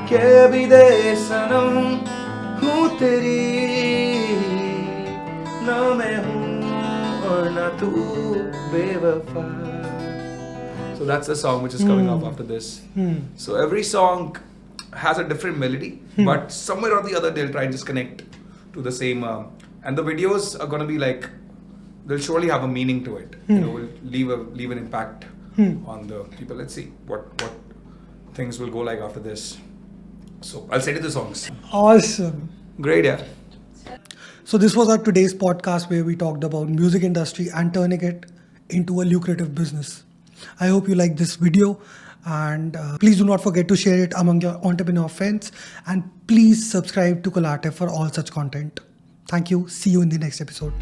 A: क्या भी दे सनम हूँ तेरी, ना मैं हूँ और ना तू बेवफा. So that's the song which is coming up after this. So every song has a different melody, but somewhere or the other they'll try and just connect to the same. And the videos are going to be like, they'll surely have a meaning to it. You know, will leave an impact on the people. Let's see what things will go like after this. So I'll send you the songs.
B: Awesome.
A: Great, yeah.
B: So this was our today's podcast where we talked about music industry and turning it into a lucrative business. I hope you like this video, and please do not forget to share it among your entrepreneur friends, and please subscribe to Collative for all such content. Thank you. See you in the next episode.